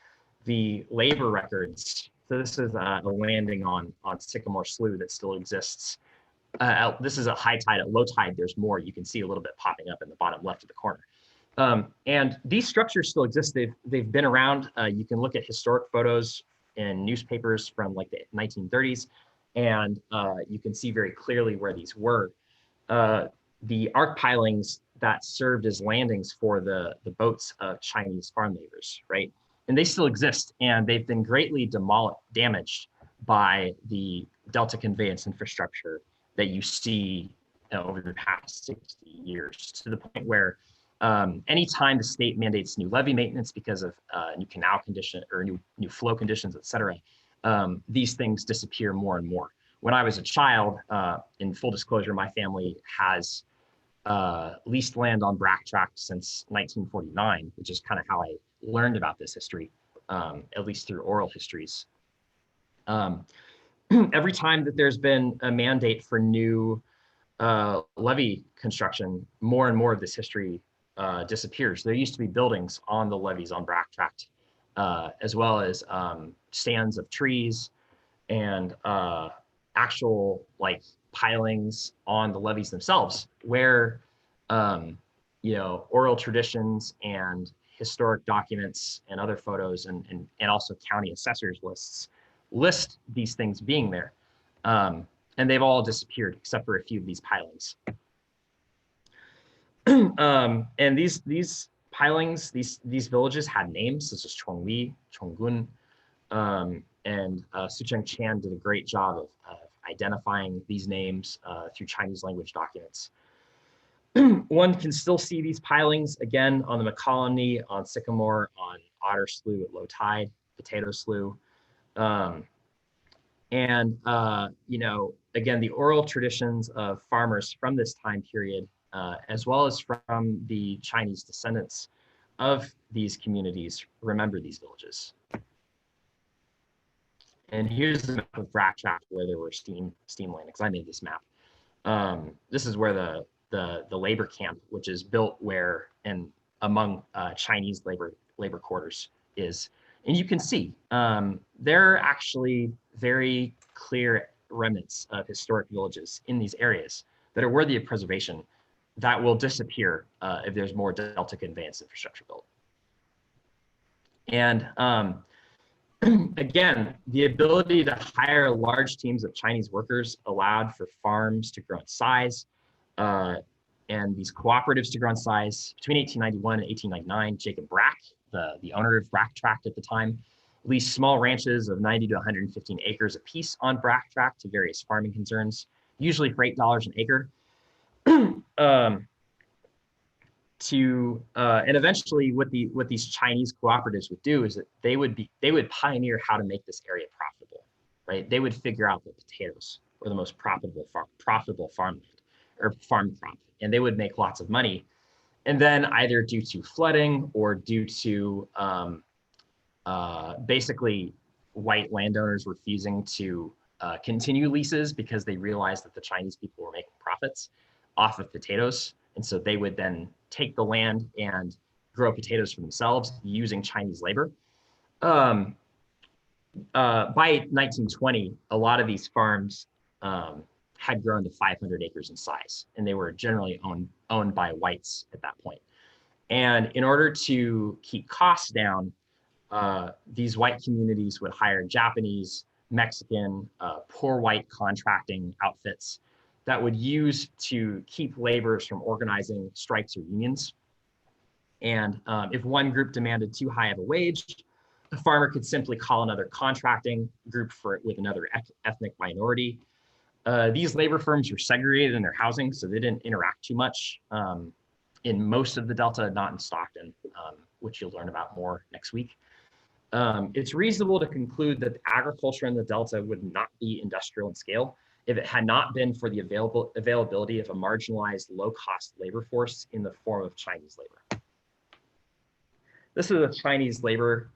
the labor records. So this is a landing on Sycamore Slough that still exists. This is a high tide. At low tide, there's more. You can see a little bit popping up in the bottom left of the corner. And these structures still exist. They've been around. You can look at historic photos in newspapers from like the 1930s, and you can see very clearly where these were. The arc pilings that served as landings for the boats of Chinese farm laborers, right? And they still exist, and they've been greatly damaged by the Delta conveyance infrastructure that you see over the past 60 years, to the point where anytime the state mandates new levee maintenance because of new canal condition or new flow conditions, et cetera, these things disappear more and more. When I was a child, in full disclosure, my family has leased land on Brack Tract since 1949, which is kind of how I learned about this history, at least through oral histories. Every time that there's been a mandate for new levee construction, more and more of this history disappears. There used to be buildings on the levees on Brack Tract, as well as stands of trees and actual like pilings on the levees themselves, where oral traditions and historic documents and other photos and also county assessors list these things being there. And they've all disappeared except for a few of these pilings. And these pilings, these villages had names such as Chongli, Chonggun, and Sucheng Chan did a great job of identifying these names through Chinese language documents. One can still see these pilings again on the McColony, on Sycamore, on Otter Slough at low tide, Potato Slough. And again, the oral traditions of farmers from this time period, as well as from the Chinese descendants of these communities, remember these villages. And here's the map of Brack Tract where there were steam landings. I made this map. This is where the labor camp, which is built where and among Chinese labor quarters is. And you can see there are actually very clear remnants of historic villages in these areas that are worthy of preservation that will disappear if there's more Delta conveyance infrastructure built. And again, the ability to hire large teams of Chinese workers allowed for farms to grow in size and these cooperatives to grow in size. Between 1891 and 1899, Jacob Brack, the owner of Brack Tract at the time, leased small ranches of 90 to 115 acres apiece on Brack Tract to various farming concerns, usually for $8 an acre. And eventually what these Chinese cooperatives would do is that they would pioneer how to make this area profitable, right? They would figure out that potatoes were the most profitable farmland or farm crop, and they would make lots of money. And then either due to flooding or due to basically white landowners refusing to continue leases because they realized that the Chinese people were making profits off of potatoes. And so they would then take the land and grow potatoes for themselves using Chinese labor. By 1920, a lot of these farms had grown to 500 acres in size, and they were generally owned by whites at that point. And in order to keep costs down, these white communities would hire Japanese, Mexican, poor white contracting outfits that would use to keep laborers from organizing strikes or unions. And if one group demanded too high of a wage, the farmer could simply call another contracting group with another ethnic minority. These labor firms were segregated in their housing, so they didn't interact too much in most of the Delta, not in Stockton, which you'll learn about more next week. It's reasonable to conclude that agriculture in the Delta would not be industrial in scale if it had not been for the availability of a marginalized low-cost labor force in the form of Chinese labor. This is a Chinese labor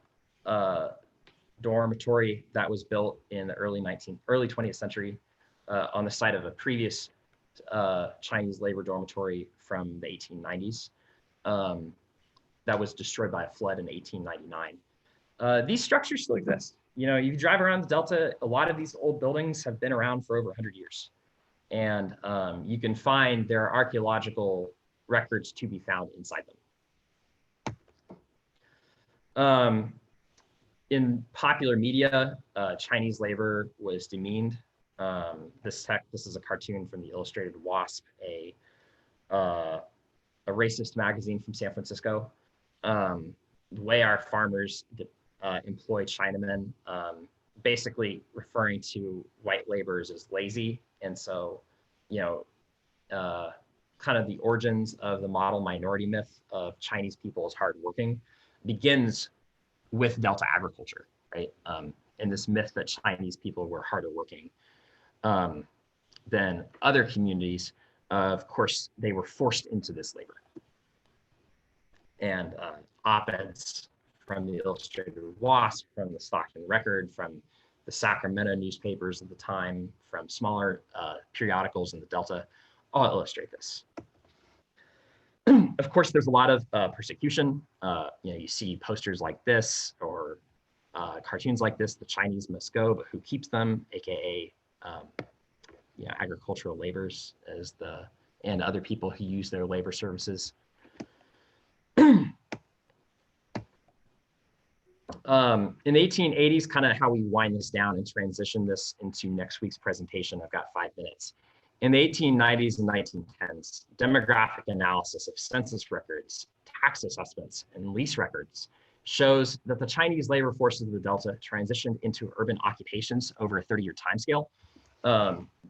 dormitory that was built in the early 20th century on the site of a previous Chinese labor dormitory from the 1890s that was destroyed by a flood in 1899. These structures still exist. You know, you drive around the Delta, a lot of these old buildings have been around for over 100 years. And you can find there are archaeological records to be found inside them. In popular media, Chinese labor was demeaned. This is a cartoon from the Illustrated Wasp, a racist magazine from San Francisco. The way our farmers employ Chinamen, basically referring to white laborers as lazy. And so, you know, kind of the origins of the model minority myth of Chinese people as hardworking begins with Delta agriculture, right? And this myth that Chinese people were harder working than other communities. Of course, they were forced into this labor. And op-eds from the Illustrated Wasp, from the Stockton Record, from the Sacramento newspapers at the time, from smaller periodicals in the Delta, all illustrate this. Of course, there's a lot of persecution. You know, you see posters like this or cartoons like this, the Chinese must go, but who keeps them, AKA you know, agricultural laborers and other people who use their labor services. In the 1880s, kind of how we wind this down and transition this into next week's presentation. I've got 5 minutes. In the 1890s and 1910s, demographic analysis of census records, tax assessments, and lease records shows that the Chinese labor forces of the Delta transitioned into urban occupations over a 30-year timescale.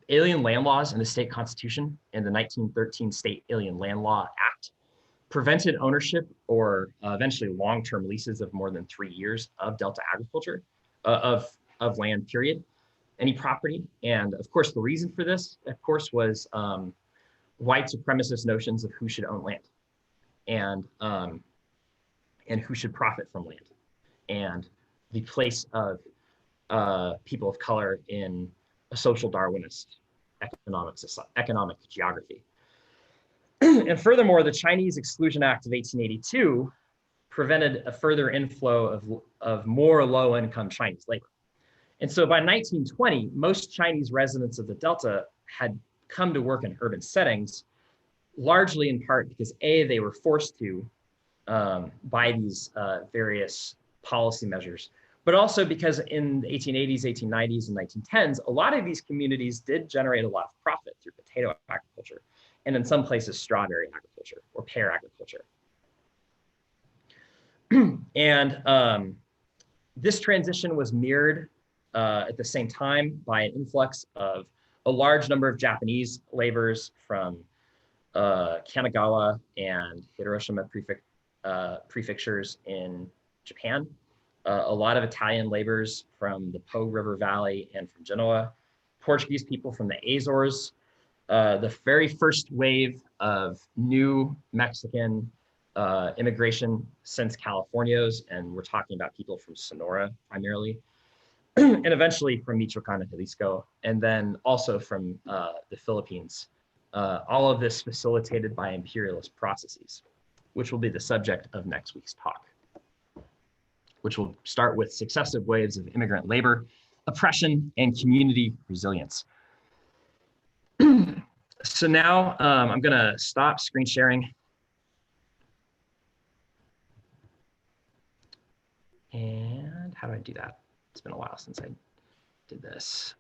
Alien land laws in the state constitution and the 1913 State Alien Land Law Act prevented ownership or eventually long-term leases of more than 3 years of Delta agriculture, of land, period, any property. And of course, the reason for this, of course, was white supremacist notions of who should own land and who should profit from land, and the place of people of color in a social Darwinist economic geography. And furthermore, the Chinese Exclusion Act of 1882 prevented a further inflow of more low-income Chinese labor. And so by 1920, most Chinese residents of the Delta had come to work in urban settings, largely in part because A, they were forced to by these various policy measures, but also because in the 1880s, 1890s, and 1910s, a lot of these communities did generate a lot of profit through potato agriculture, and in some places, strawberry agriculture or pear agriculture. And This transition was mirrored at the same time by an influx of a large number of Japanese laborers from Kanagawa and Hiroshima prefectures in Japan, a lot of Italian laborers from the Po River Valley and from Genoa, Portuguese people from the Azores, the very first wave of new Mexican immigration since Californios, and we're talking about people from Sonora primarily, and eventually from Michoacan and Jalisco, and then also from the Philippines. All of this facilitated by imperialist processes, which will be the subject of next week's talk, which will start with successive waves of immigrant labor, oppression, and community resilience. So now I'm gonna stop screen sharing. And how do I do that? It's been a while since I did this.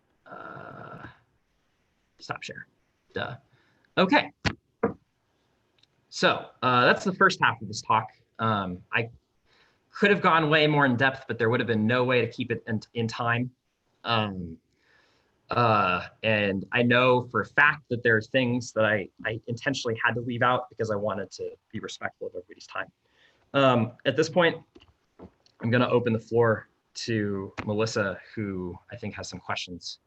Stop share, duh. Okay. So that's the first half of this talk. I could have gone way more in depth, but there would have been no way to keep it in time. And I know for a fact that there are things that I intentionally had to leave out because I wanted to be respectful of everybody's time. At this point, I'm going to open the floor to Melissa, who I think has some questions.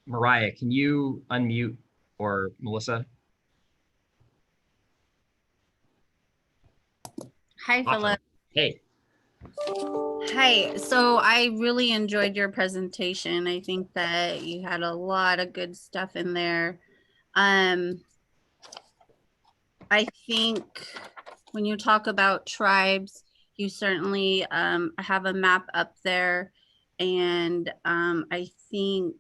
Mariah, can you unmute, or Melissa? Hi, Awesome. Philip. Hey. Hi. So I really enjoyed your presentation. I think that you had a lot of good stuff in there. I think when you talk about tribes, you certainly have a map up there. And I think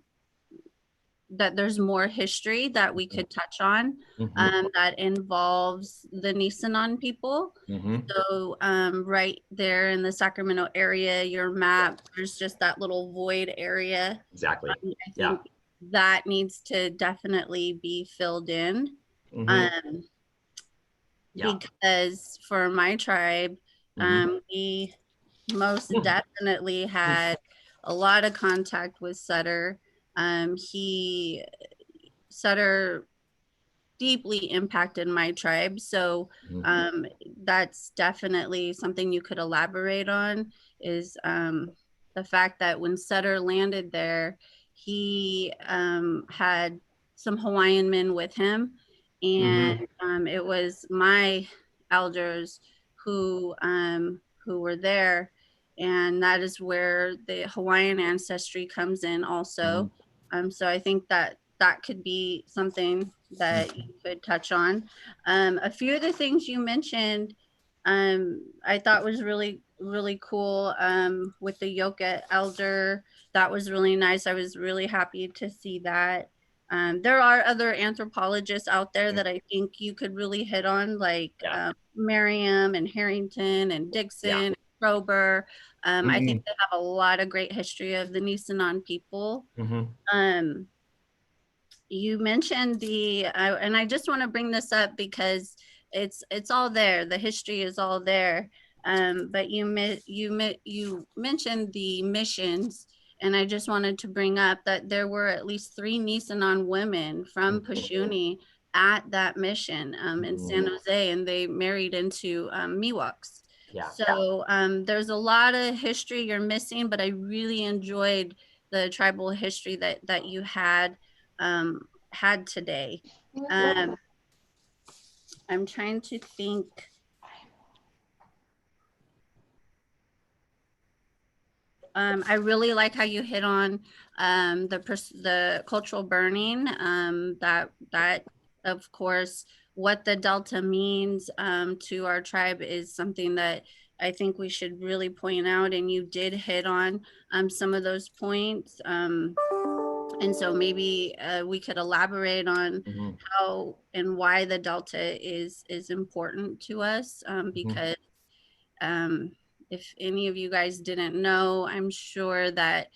that there's more history that we could touch on that involves the Nisenan people. So right there in the Sacramento area, your map, there's just that little void area. Exactly. I think that needs to definitely be filled in. Because for my tribe, we most definitely had a lot of contact with Sutter. Sutter deeply impacted my tribe. So that's definitely something you could elaborate on, is the fact that when Sutter landed there, he had some Hawaiian men with him. And it was my elders who were there. And that is where the Hawaiian ancestry comes in also. So I think that that could be something that you could touch on. A few of the things you mentioned, I thought was really, really cool with the Yoka elder. That was really nice. I was really happy to see that. There are other anthropologists out there that I think you could really hit on, like Merriam and Harrington and Dixon and Krober. I think they have a lot of great history of the Nisenan people. You mentioned and I just want to bring this up because it's all there. The history is all there. But you mentioned the missions, and I just wanted to bring up that there were at least 3 Nisenan women from Pashuni at that mission in San Jose, and they married into Miwoks. So there's a lot of history you're missing, but I really enjoyed the tribal history that you had today. I'm trying to think. I really like how you hit on the cultural burning. That of course, what the Delta means to our tribe is something that I think we should really point out, and you did hit on some of those points. And so maybe we could elaborate on how and why the Delta is important to us, because if any of you guys didn't know, I'm sure that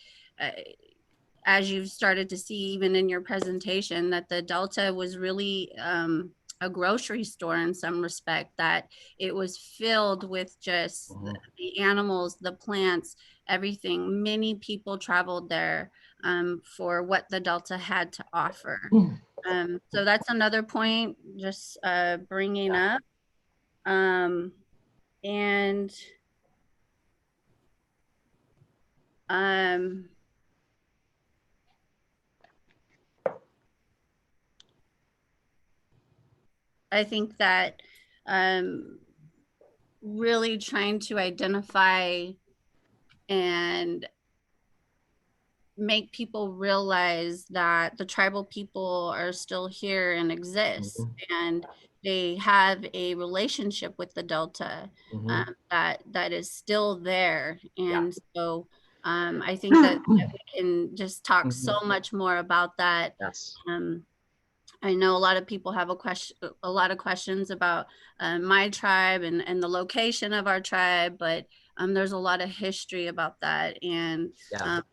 as you've started to see even in your presentation, that the Delta was really a grocery store in some respect, that it was filled with just the animals, the plants, everything. Many people traveled there for what the Delta had to offer. So that's another point, just bringing up. And I think that really trying to identify and make people realize that the tribal people are still here and exist, and they have a relationship with the Delta that is still there. And so I think that we can just talk so much more about that. Yes. I know a lot of people have a lot of questions about my tribe and the location of our tribe, but there's a lot of history about that. And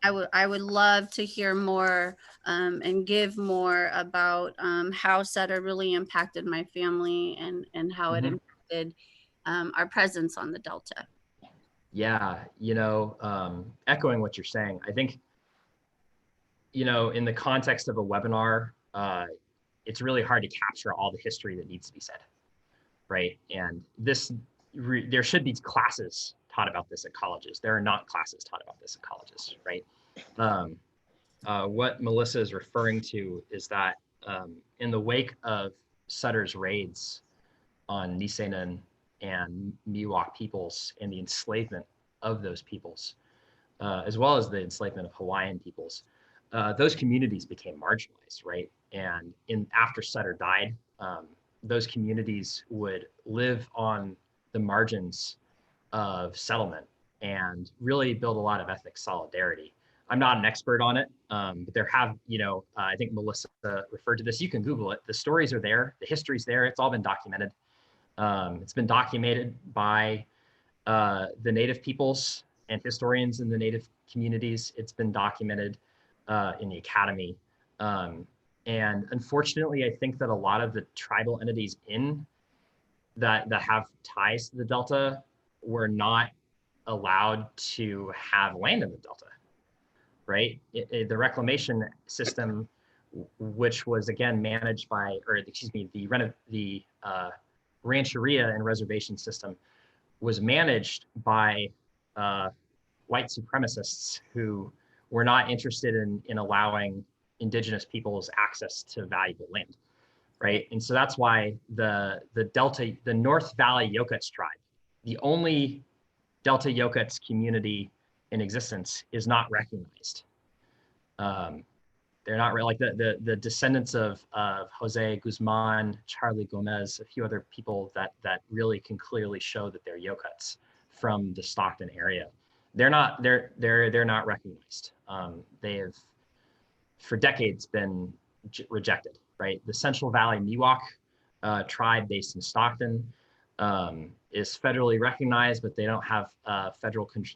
I would love to hear more and give more about how Sutter really impacted my family and how it impacted our presence on the Delta. Yeah, you know, echoing what you're saying, I think, you know, in the context of a webinar, it's really hard to capture all the history that needs to be said, right? And there should be classes taught about this at colleges. There are not classes taught about this at colleges, right? What Melissa is referring to is that in the wake of Sutter's raids on Nisenan and Miwok peoples and the enslavement of those peoples, as well as the enslavement of Hawaiian peoples, those communities became marginalized, right? And after Sutter died, those communities would live on the margins of settlement and really build a lot of ethnic solidarity. I'm not an expert on it, but there have, you know, I think Melissa referred to this. You can Google it. The stories are there. The history's there. It's all been documented. It's been documented by the Native peoples and historians in the Native communities. It's been documented in the academy. And unfortunately, I think that a lot of the tribal entities that have ties to the Delta were not allowed to have land in the Delta, right? The reclamation system, which was again managed by, or excuse me, the rancheria and reservation system was managed by white supremacists who were not interested in allowing indigenous peoples access to valuable land, right? And so that's why the Delta, the North Valley Yokuts tribe, the only Delta Yokuts community in existence, is not recognized. They're not like the descendants of Jose Guzman, Charlie Gomez, a few other people that really can clearly show that they're Yokuts from the Stockton area. They're not recognized. They have for decades been rejected, right? The Central Valley Miwok tribe based in Stockton is federally recognized, but they don't have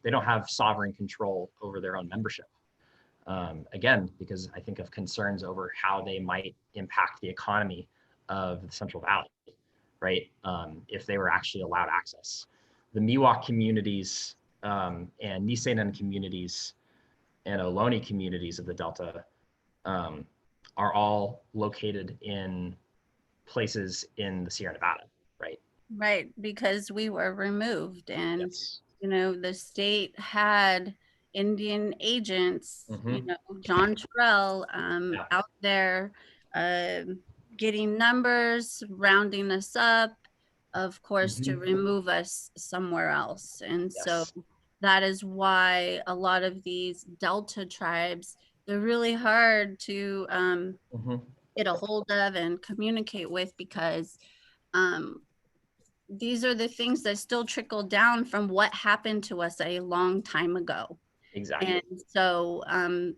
they don't have sovereign control over their own membership. Again, because I think of concerns over how they might impact the economy of the Central Valley, right? If they were actually allowed access. The Miwok communities and Nisenan communities and Ohlone communities of the Delta are all located in places in the Sierra Nevada, right? Right, because we were removed, and you know, the state had Indian agents, you know, John Terrell out there getting numbers, rounding us up, of course, to remove us somewhere else. And so that is why a lot of these Delta tribes, they're really hard to get a hold of and communicate with, because these are the things that still trickle down from what happened to us a long time ago. Exactly. And so,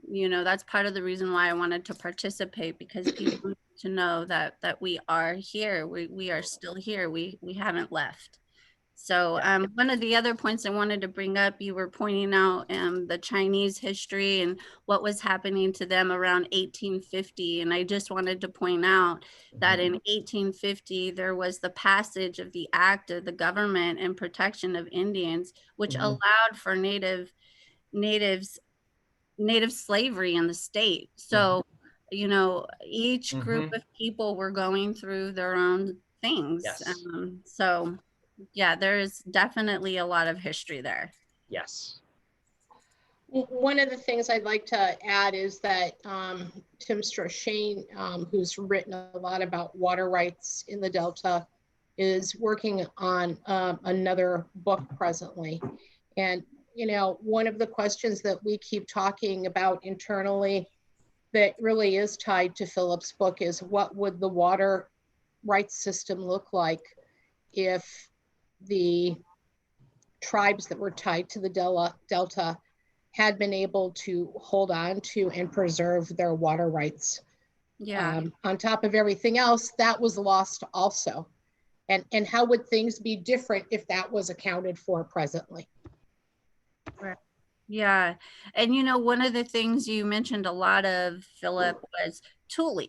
you know, that's part of the reason why I wanted to participate, because people need to know that we are here. We are still here. We haven't left. So one of the other points I wanted to bring up, you were pointing out the Chinese history and what was happening to them around 1850. And I just wanted to point out that in 1850, there was the passage of the Act of the Government and Protection of Indians, which allowed for native slavery in the state. So, you know, each group of people were going through their own things. Yes. So yeah, there's definitely a lot of history there. Yes. One of the things I'd like to add is that Tim Strachane, who's written a lot about water rights in the Delta, is working on another book presently. And, you know, one of the questions that we keep talking about internally that really is tied to Philip's book is, what would the water rights system look like if the tribes that were tied to the Delta had been able to hold on to and preserve their water rights? Yeah. On top of everything else, that was lost also. And how would things be different if that was accounted for presently? Yeah. And, you know, one of the things you mentioned a lot of, Philip, was Thule,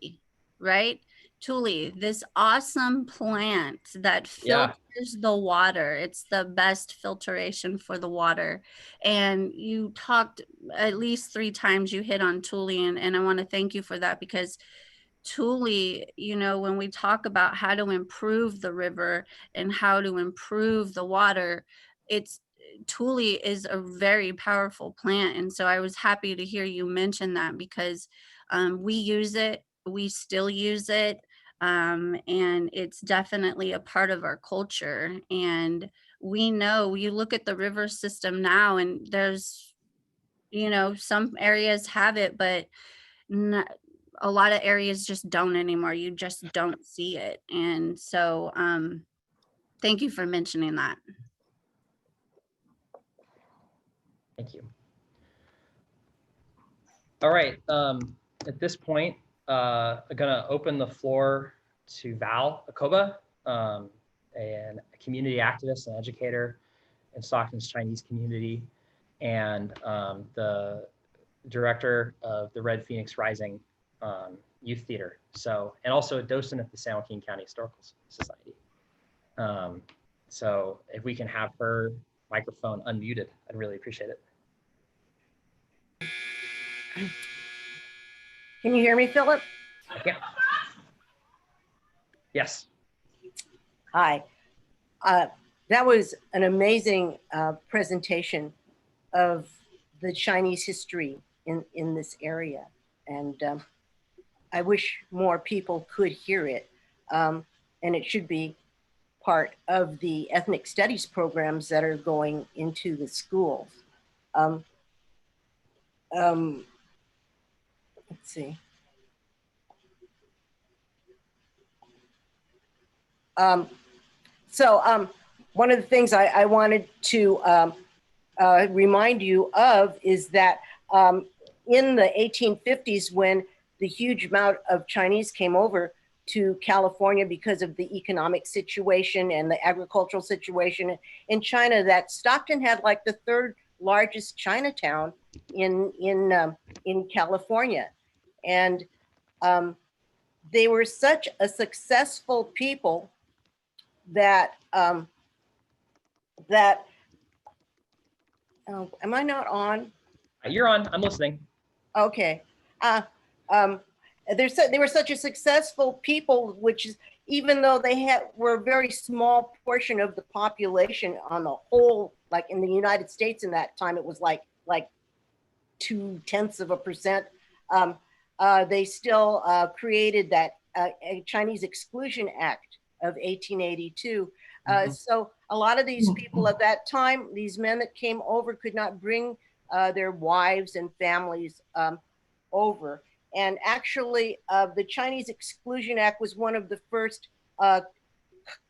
right? Thule, this awesome plant that filters the water. It's the best filtration for the water. And you talked at least 3 times, you hit on Thule, and I want to thank you for that, because Thule, you know, when we talk about how to improve the river and how to improve the water, Thule is a very powerful plant. And so I was happy to hear you mention that, because we use it, we still use it, and it's definitely a part of our culture. And we know, you look at the river system now, and there's, you know, some areas have it, but a lot of areas just don't anymore. You just don't see it. And so thank you for mentioning that. Thank you. All right. At this point, I'm going to open the floor to Val Akoba, a community activist and educator in Stockton's Chinese community, and the director of the Red Phoenix Rising Youth Theater. So, and also a docent at the San Joaquin County Historical Society. So if we can have her microphone unmuted, I'd really appreciate it. Can you hear me, Philip? I can. Yes. Hi. That was an amazing presentation of the Chinese history in this area. And I wish more people could hear it. And it should be part of the ethnic studies programs that are going into the schools. Let's see. One of the things I wanted to remind you of is that in the 1850s, when the huge amount of Chinese came over to California because of the economic situation and the agricultural situation in China, that Stockton had like the 3rd largest Chinatown in California. And they were such a successful people that am I not on? You're on. I'm listening. Okay. They were such a successful people, which is, even though they were a very small portion of the population on the whole, like in the United States in that time, it was like 0.2%. They still created that Chinese Exclusion Act of 1882. So a lot of these people at that time, these men that came over, could not bring their wives and families over. And actually, the Chinese Exclusion Act was one of the first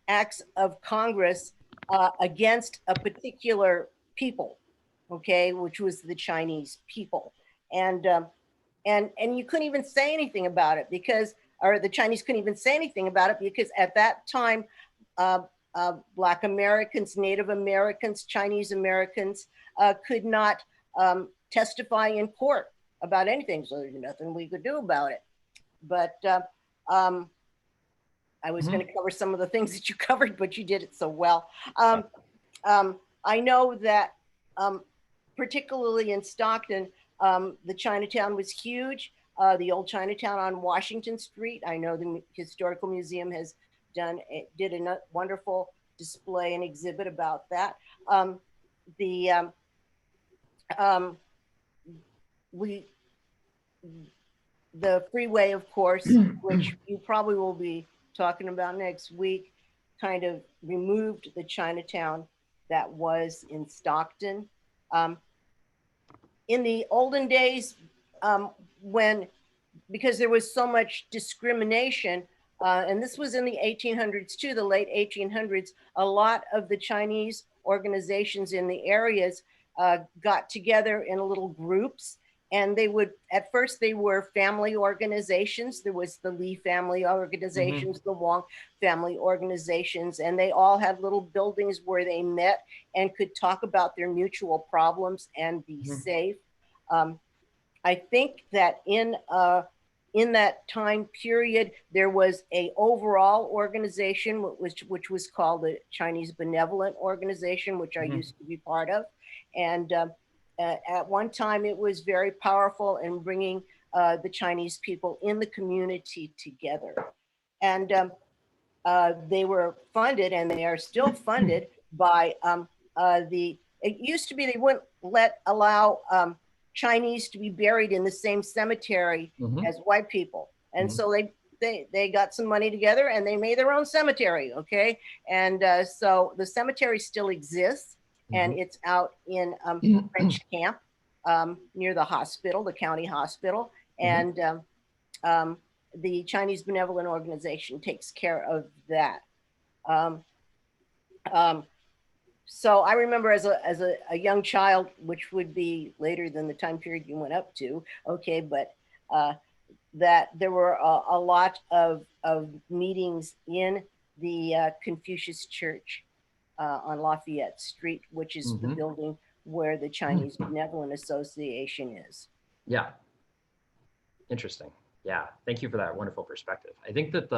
acts of Congress against a particular people, okay, which was the Chinese people. And you couldn't even say anything about it because, or the Chinese couldn't even say anything about it because at that time, Black Americans, Native Americans, Chinese Americans could not testify in court about anything. So there's nothing we could do about it. But I was going to cover some of the things that you covered, but you did it so well. I know that particularly in Stockton, the Chinatown was huge. The old Chinatown on Washington Street. I know the Historical Museum has did a wonderful display and exhibit about that. The freeway, of course, which you probably will be talking about next week, kind of removed the Chinatown that was in Stockton. In the olden days, because there was so much discrimination, and this was in the 1800s too, the late 1800s, a lot of the Chinese organizations in the areas got together in little groups, and they would, at first they were family organizations. There was the Lee family organizations, the Wong family organizations, and they all had little buildings where they met and could talk about their mutual problems and be safe. I think that in that time period, there was a overall organization which was called the Chinese Benevolent Organization, which I used to be part of. And at one time, it was very powerful in bringing the Chinese people in the community together. And they were funded, and they are still funded by it used to be they wouldn't allow Chinese to be buried in the same cemetery as white people. And so they got some money together and they made their own cemetery, okay? And so the cemetery still exists, and it's out in French Camp near the hospital, the county hospital. And the Chinese Benevolent Organization takes care of that. So I remember as a young child, which would be later than the time period you went up to, okay, but that there were a lot of meetings in the Confucius Church on Lafayette Street, which is the building where the Chinese Benevolent Association is. Yeah. Interesting. Yeah. Thank you for that wonderful perspective. I think that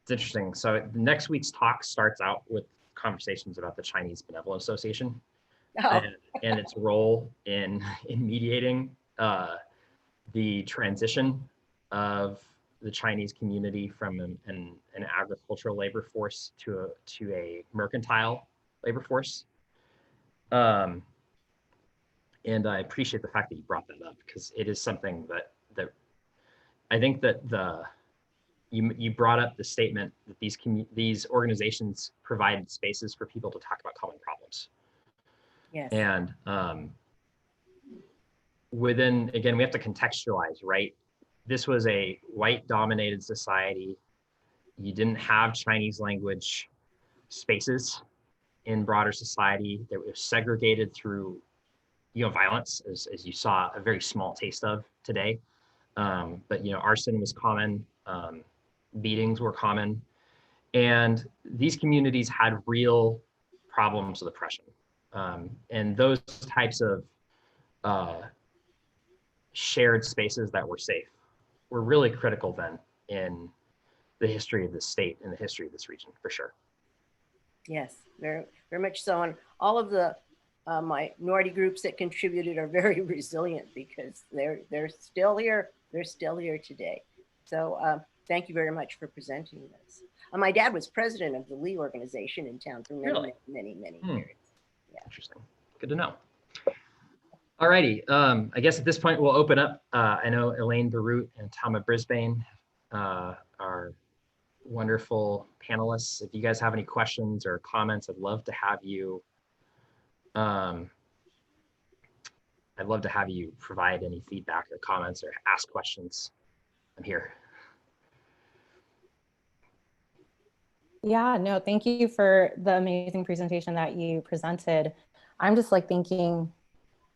it's interesting. So next week's talk starts out with conversations about the Chinese Benevolent Association and its role in mediating the transition of the Chinese community from an agricultural labor force to a mercantile labor force. And I appreciate the fact that you brought that up, because it is something that I think that you brought up the statement that these organizations provide spaces for people to talk about common problems. Yes. And again, we have to contextualize, right? This was a white-dominated society. You didn't have Chinese language spaces in broader society. That was segregated through, violence, as you saw a very small taste of today. But arson was common. Beatings were common, and these communities had real problems with oppression, and those types of shared spaces that were safe were really critical then in the history of this state and the history of this region, for sure. Yes, very, very much so. And all of the minority groups that contributed are very resilient, because they're still here. They're still here today. So thank you very much for presenting this. My dad was president of the Lee organization in town for many, many years. Yeah. Interesting. Good to know. All righty. I guess at this point we'll open up. I know Elaine Beirut and Tama Brisbane are wonderful panelists. If you guys have any questions or comments, I'd love to have you. I'd love to have you provide any feedback or comments or ask questions. I'm here. Yeah, no, thank you for the amazing presentation that you presented. I'm just thinking,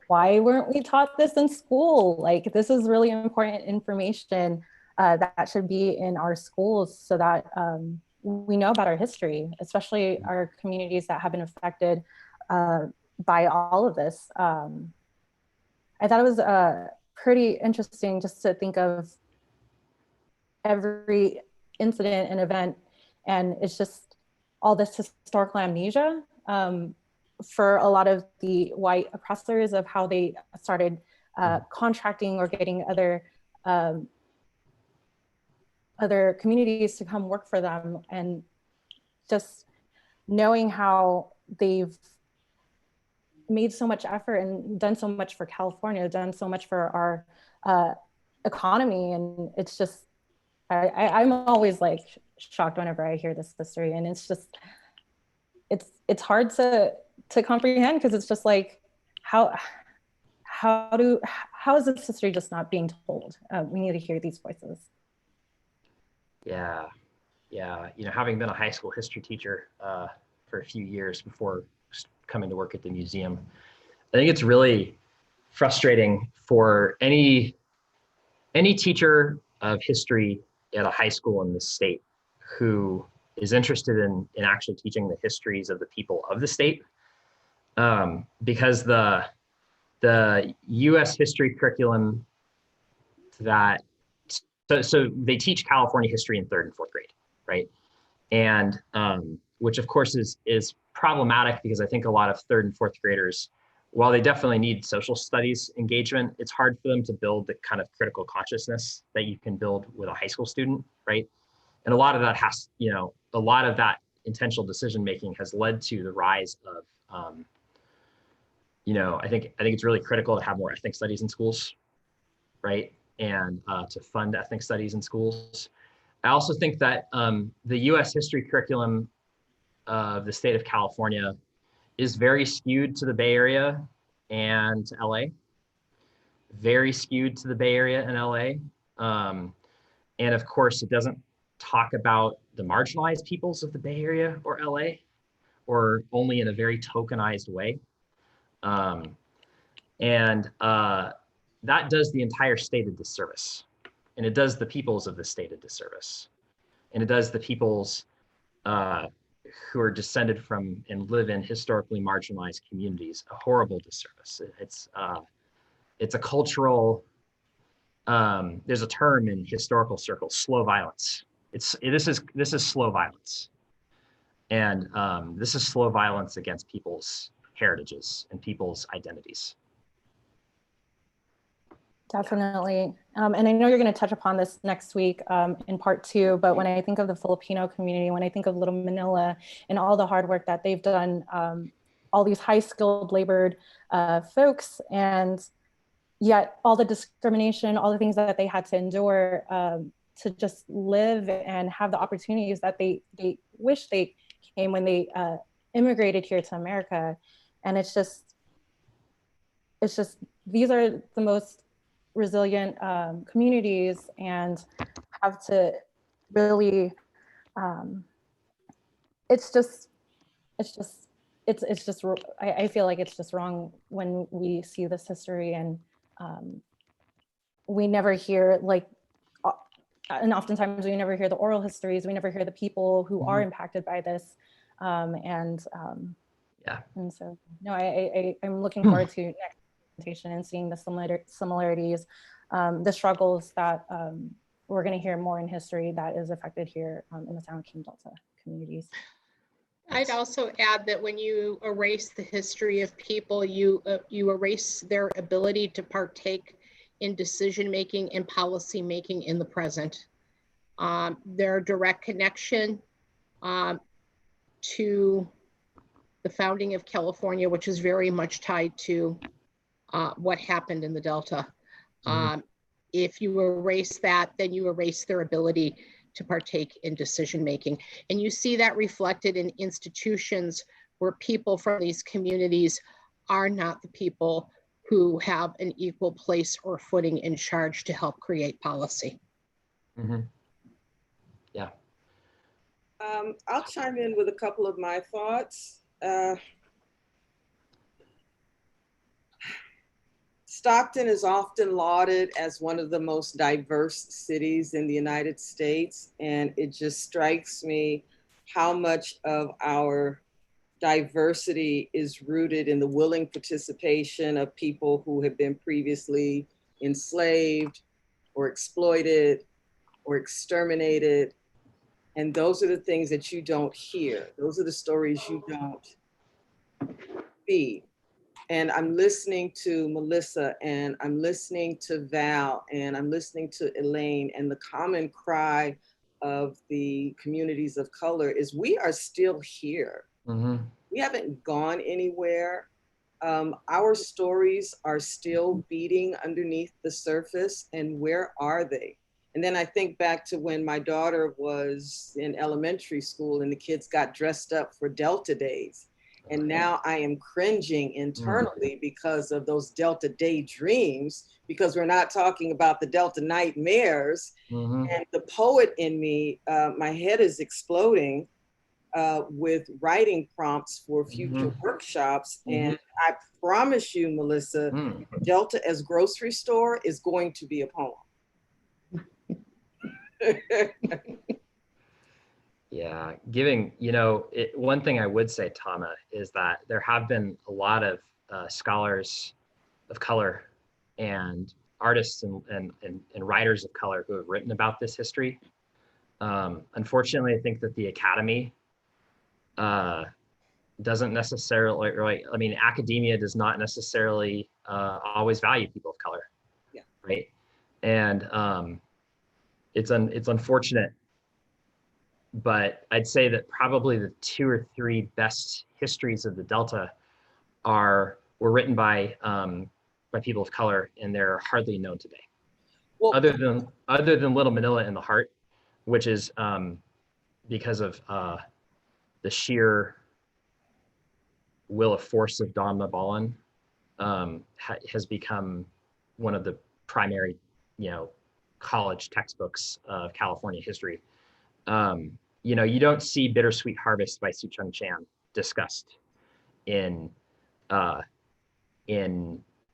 why weren't we taught this in school? This is really important information that should be in our schools, so that we know about our history, especially our communities that have been affected by all of this. I thought it was pretty interesting just to think of every incident and event, and it's just all this historical amnesia for a lot of the white oppressors of how they started contracting or getting other communities to come work for them, and just knowing how they've made so much effort and done so much for California, done so much for our economy. And it's just, I'm always like shocked whenever I hear this history, and it's just, it's hard to comprehend, because it's just like, how is this history just not being told? We need to hear these voices. Yeah, you know, having been a high school history teacher for a few years before coming to work at the museum, I think it's really frustrating for any teacher of history at a high school in the state who is interested in actually teaching the histories of the people of the state, because the U.S. history curriculum that so they teach California history in 3rd and 4th grade, right? And which of course is problematic, because I think a lot of 3rd and 4th graders, while they definitely need social studies engagement, it's hard for them to build the kind of critical consciousness that you can build with a high school student, right? And a lot of that a lot of that intentional decision making has led to the rise of, I think it's really critical to have more ethnic studies in schools, right? And to fund ethnic studies in schools. I also think that the U.S. history curriculum of the state of California is very skewed to the Bay Area and to LA. Very skewed to the Bay Area and LA. And of course, it doesn't talk about the marginalized peoples of the Bay Area or LA, or only in a very tokenized way. That does the entire state a disservice. And it does the peoples of the state a disservice. And it does the peoples who are descended from and live in historically marginalized communities a horrible disservice. It's a cultural, there's a term in historical circles, slow violence. This is slow violence. And this is slow violence against people's heritages and people's identities. Definitely. And I know you're going to touch upon this next week in part 2, but when I think of the Filipino community, when I think of Little Manila and all the hard work that they've done, all these high skilled labored folks, and yet all the discrimination, all the things that they had to endure to just live and have the opportunities that they wish they came when they immigrated here to America. And it's just, these are the most resilient communities, and have to really, I feel like it's just wrong when we see this history, and we never hear and oftentimes we never hear the oral histories, we never hear the people who are impacted by this. And so, no, I'm looking forward to next presentation and seeing the similarities, the struggles that we're going to hear more in history that is affected here in the San Joaquin Delta communities. I'd also add that when you erase the history of people, you erase their ability to partake in decision-making and policy-making in the present. Their direct connection to the founding of California, which is very much tied to what happened in the Delta. If you erase that, then you erase their ability to partake in decision-making. And you see that reflected in institutions where people from these communities are not the people who have an equal place or footing in charge to help create policy. Yeah. I'll chime in with a couple of my thoughts. Stockton is often lauded as one of the most diverse cities in the United States, and it just strikes me how much of our diversity is rooted in the willing participation of people who have been previously enslaved or exploited or exterminated. And those are the things that you don't hear. Those are the stories you don't feed. And I'm listening to Melissa, and I'm listening to Val, and I'm listening to Elaine, and the common cry of the communities of color is we are still here. Mm-hmm. We haven't gone anywhere. Our stories are still beating underneath the surface, and where are they? And then I think back to when my daughter was in elementary school and the kids got dressed up for Delta Days. And now I am cringing internally because of those Delta Day dreams, because we're not talking about the Delta nightmares. Mm-hmm. And the poet in me, my head is exploding with writing prompts for future workshops. Mm-hmm. And I promise you, Melissa, Delta as grocery store is going to be a poem. Yeah, one thing I would say, Tama, is that there have been a lot of scholars of color and artists and writers of color who have written about this history. Unfortunately, I think that the academy doesn't necessarily, academia does not necessarily always value people of color, right? And it's unfortunate. But I'd say that probably the 2 or 3 best histories of the Delta were written by people of color, and they're hardly known today. Well, other than Little Manila in the Heart, which is because of the sheer will of force of Don Maballan, has become one of the primary, college textbooks of California history. You don't see Bittersweet Harvest by Su-Chung Chan discussed in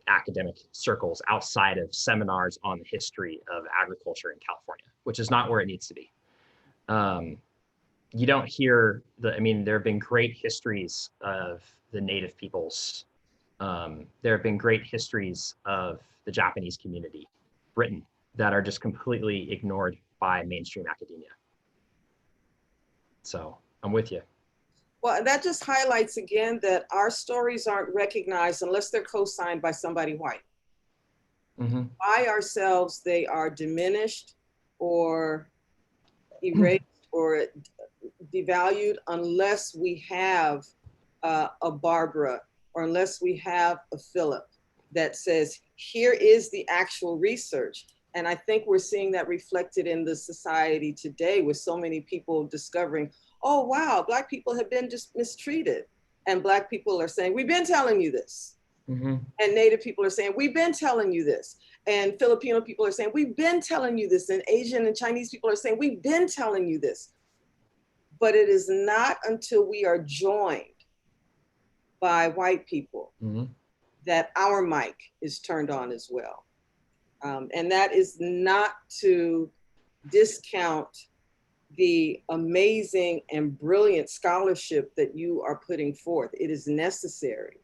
academic circles outside of seminars on the history of agriculture in California, which is not where it needs to be. You don't hear there have been great histories of the native peoples. There have been great histories of the Japanese community written that are just completely ignored by mainstream academia. So I'm with you. Well, that just highlights again that our stories aren't recognized unless they're co-signed by somebody white. Mm-hmm. By ourselves, they are diminished or erased or devalued unless we have a Barbara or unless we have a Philip that says, here is the actual research. And I think we're seeing that reflected in the society today with so many people discovering, oh, wow, Black people have been just mistreated. And Black people are saying, we've been telling you this. Mm-hmm. And Native people are saying, we've been telling you this. And Filipino people are saying, we've been telling you this. And Asian and Chinese people are saying, we've been telling you this. But it is not until we are joined by white people that our mic is turned on as well. And that is not to discount the amazing and brilliant scholarship that you are putting forth. It is necessary.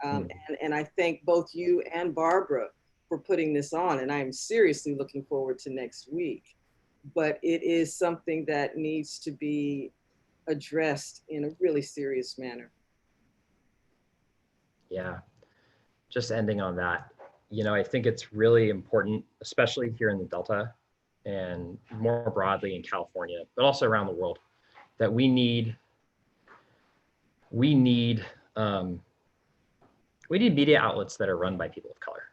And I thank both you and Barbara for putting this on. And I'm seriously looking forward to next week. But it is something that needs to be addressed in a really serious manner. Yeah, just ending on that. I think it's really important, especially here in the Delta and more broadly in California, but also around the world, that we need media outlets that are run by people of color.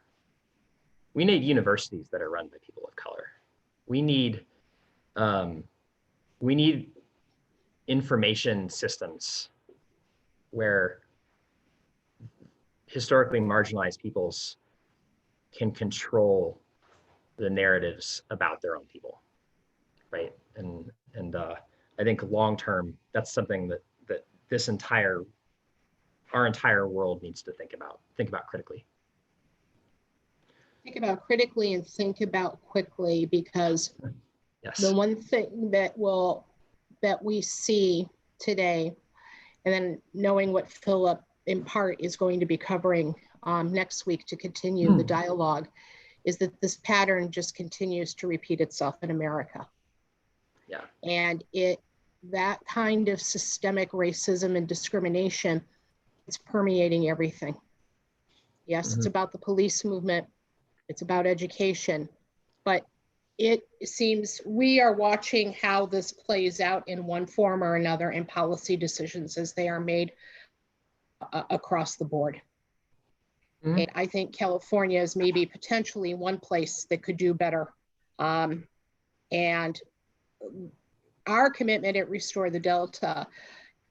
We need universities that are run by people of color. We need information systems where historically marginalized peoples can control the narratives about their own people, right? And I think long term, that's something that our entire world needs to think about critically. think about critically and think about quickly, because Yes. the one thing that we see today, and then knowing what Philip in part is going to be covering next week to continue the dialogue, is that this pattern just continues to repeat itself in America. Yeah. And that kind of systemic racism and discrimination, it's permeating everything. Yes, it's about the police movement, it's about education, but it seems we are watching how this plays out in one form or another in policy decisions as they are made across the board. And I think California is maybe potentially one place that could do better. And our commitment at Restore the Delta,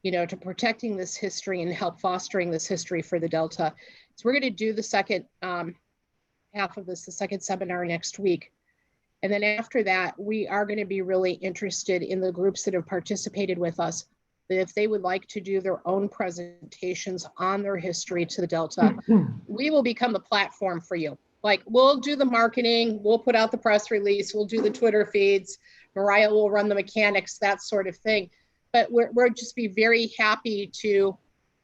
to protecting this history and help fostering this history for the Delta. So we're going to do the second half of this, the second seminar next week. And then after that, we are going to be really interested in the groups that have participated with us, that if they would like to do their own presentations on their history to the Delta, we will become the platform for you. Like, we'll do the marketing, we'll put out the press release, we'll do the Twitter feeds, Mariah will run the mechanics, that sort of thing. But we're just be very happy to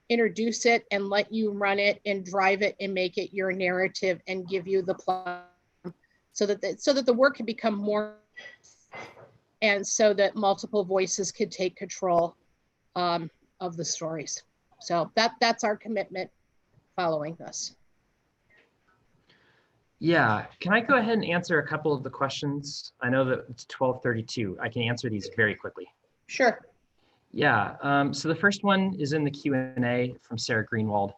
introduce it and let you run it and drive it and make it your narrative and give you the platform so that the work can become more, and so that multiple voices could take control of the stories. So that's our commitment following this. Yeah, can I go ahead and answer a couple of the questions? I know that it's 12:32. I can answer these very quickly. Sure. Yeah, so the first one is in the Q&A from Sarah Greenwald.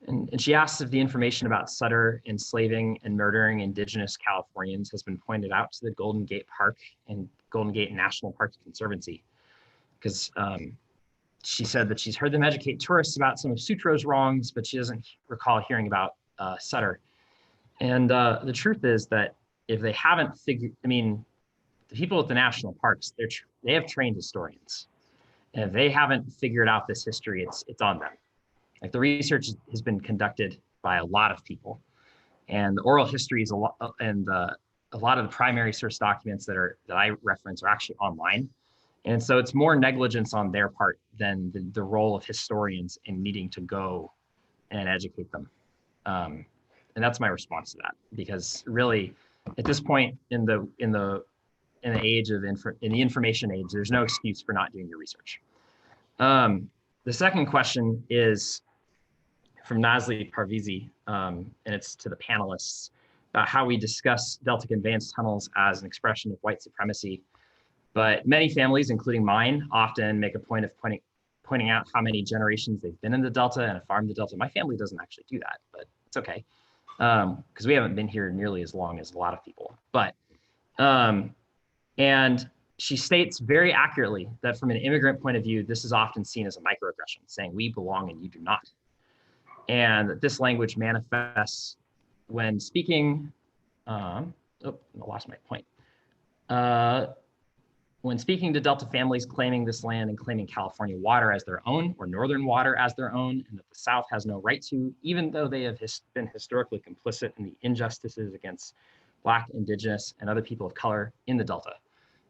And she asks if the information about Sutter enslaving and murdering Indigenous Californians has been pointed out to the Golden Gate Park and Golden Gate National Park Conservancy. Because she said that she's heard them educate tourists about some of Sutro's wrongs, but she doesn't recall hearing about Sutter. And the truth is that if they haven't figured, I mean, the people at the national parks, they have trained historians. And if they haven't figured out this history, it's on them. Like, the research has been conducted by a lot of people, and the oral history is a lot, and a lot of the primary source documents that I reference are actually online. And so it's more negligence on their part than the role of historians in needing to go and educate them. And that's my response to that, because really, at this point in the age of in the information age, there's no excuse for not doing your research. The second question is from Nazli Parvizi, and it's to the panelists about how we discuss Delta conveyance tunnels as an expression of white supremacy. But many families, including mine, often make a point of pointing out how many generations they've been in the Delta and farmed the Delta. My family doesn't actually do that, but it's okay, because we haven't been here nearly as long as a lot of people. But and she states very accurately that from an immigrant point of view, this is often seen as a microaggression, saying we belong and you do not. And that this language manifests when speaking, I lost my point. When speaking to Delta families claiming this land and claiming California water as their own or Northern water as their own, and that the South has no right to, even though they have been historically complicit in the injustices against Black, Indigenous, and other people of color in the Delta.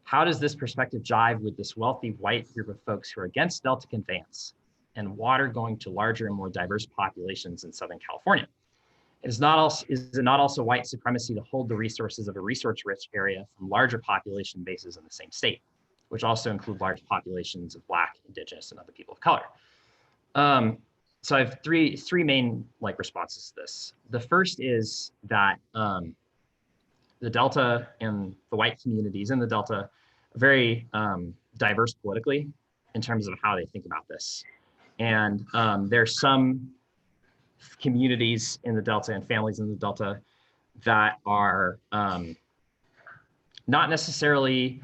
How does this perspective jive with this wealthy white group of folks who are against Delta conveyance and water going to larger and more diverse populations in Southern California? Is it not also white supremacy to hold the resources of a resource-rich area from larger population bases in the same state, which also include large populations of Black, Indigenous, and other people of color? So I have three main responses to this. The first is that the Delta and the white communities in the Delta are very diverse politically in terms of how they think about this. And there's some communities in the Delta and families in the Delta that are not necessarily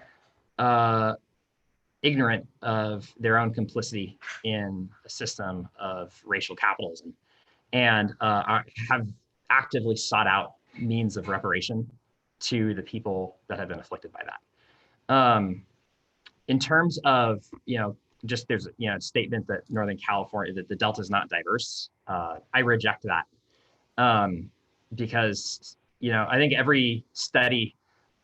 ignorant of their own complicity in a system of racial capitalism, and have actively sought out means of reparation to the people that have been afflicted by that. In terms of, just there's a statement that Northern California, that the Delta is not diverse. I reject that because you know, I think every study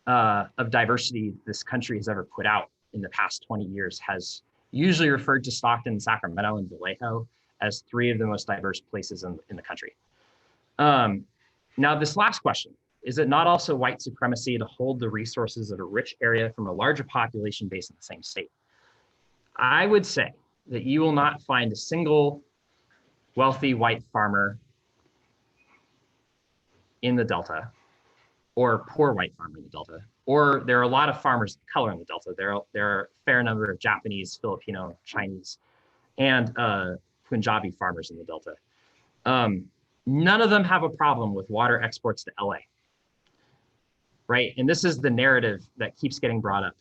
of diversity this country has ever put out in the past 20 years has usually referred to Stockton, Sacramento, and Vallejo as three of the most diverse places in the country. Now, this last question, is it not also white supremacy to hold the resources of a rich area from a larger population base in the same state? I would say that you will not find a single wealthy white farmer in the Delta, or poor white farmer in the Delta, or there are a lot of farmers of color in the Delta. There are a fair number of Japanese, Filipino, Chinese, and Punjabi farmers in the Delta. None of them have a problem with water exports to LA, right? And this is the narrative that keeps getting brought up.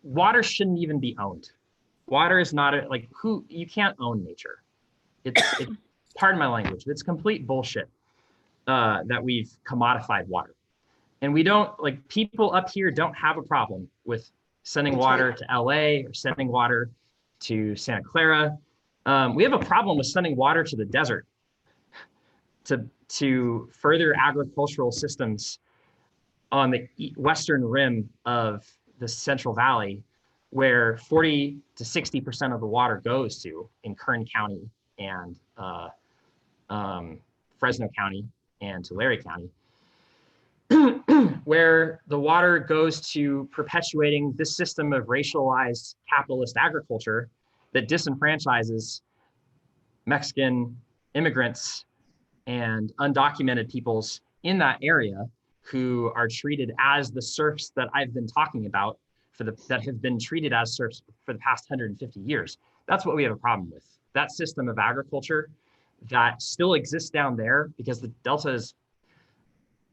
Water shouldn't even be owned. Water is not you can't own nature. It's pardon my language, it's complete bullshit that we've commodified water. And we don't, people up here don't have a problem with sending water to LA or sending water to Santa Clara. We have a problem with sending water to the desert to further agricultural systems on the western rim of the Central Valley, where 40 to 60% of the water goes to in Kern County and Fresno County and Tulare County, where the water goes to perpetuating this system of racialized capitalist agriculture that disenfranchises Mexican immigrants and undocumented peoples in that area who are treated as the serfs that I've been talking about that have been treated as serfs for the past 150 years. That's what we have a problem with. That system of agriculture that still exists down there, because the Delta is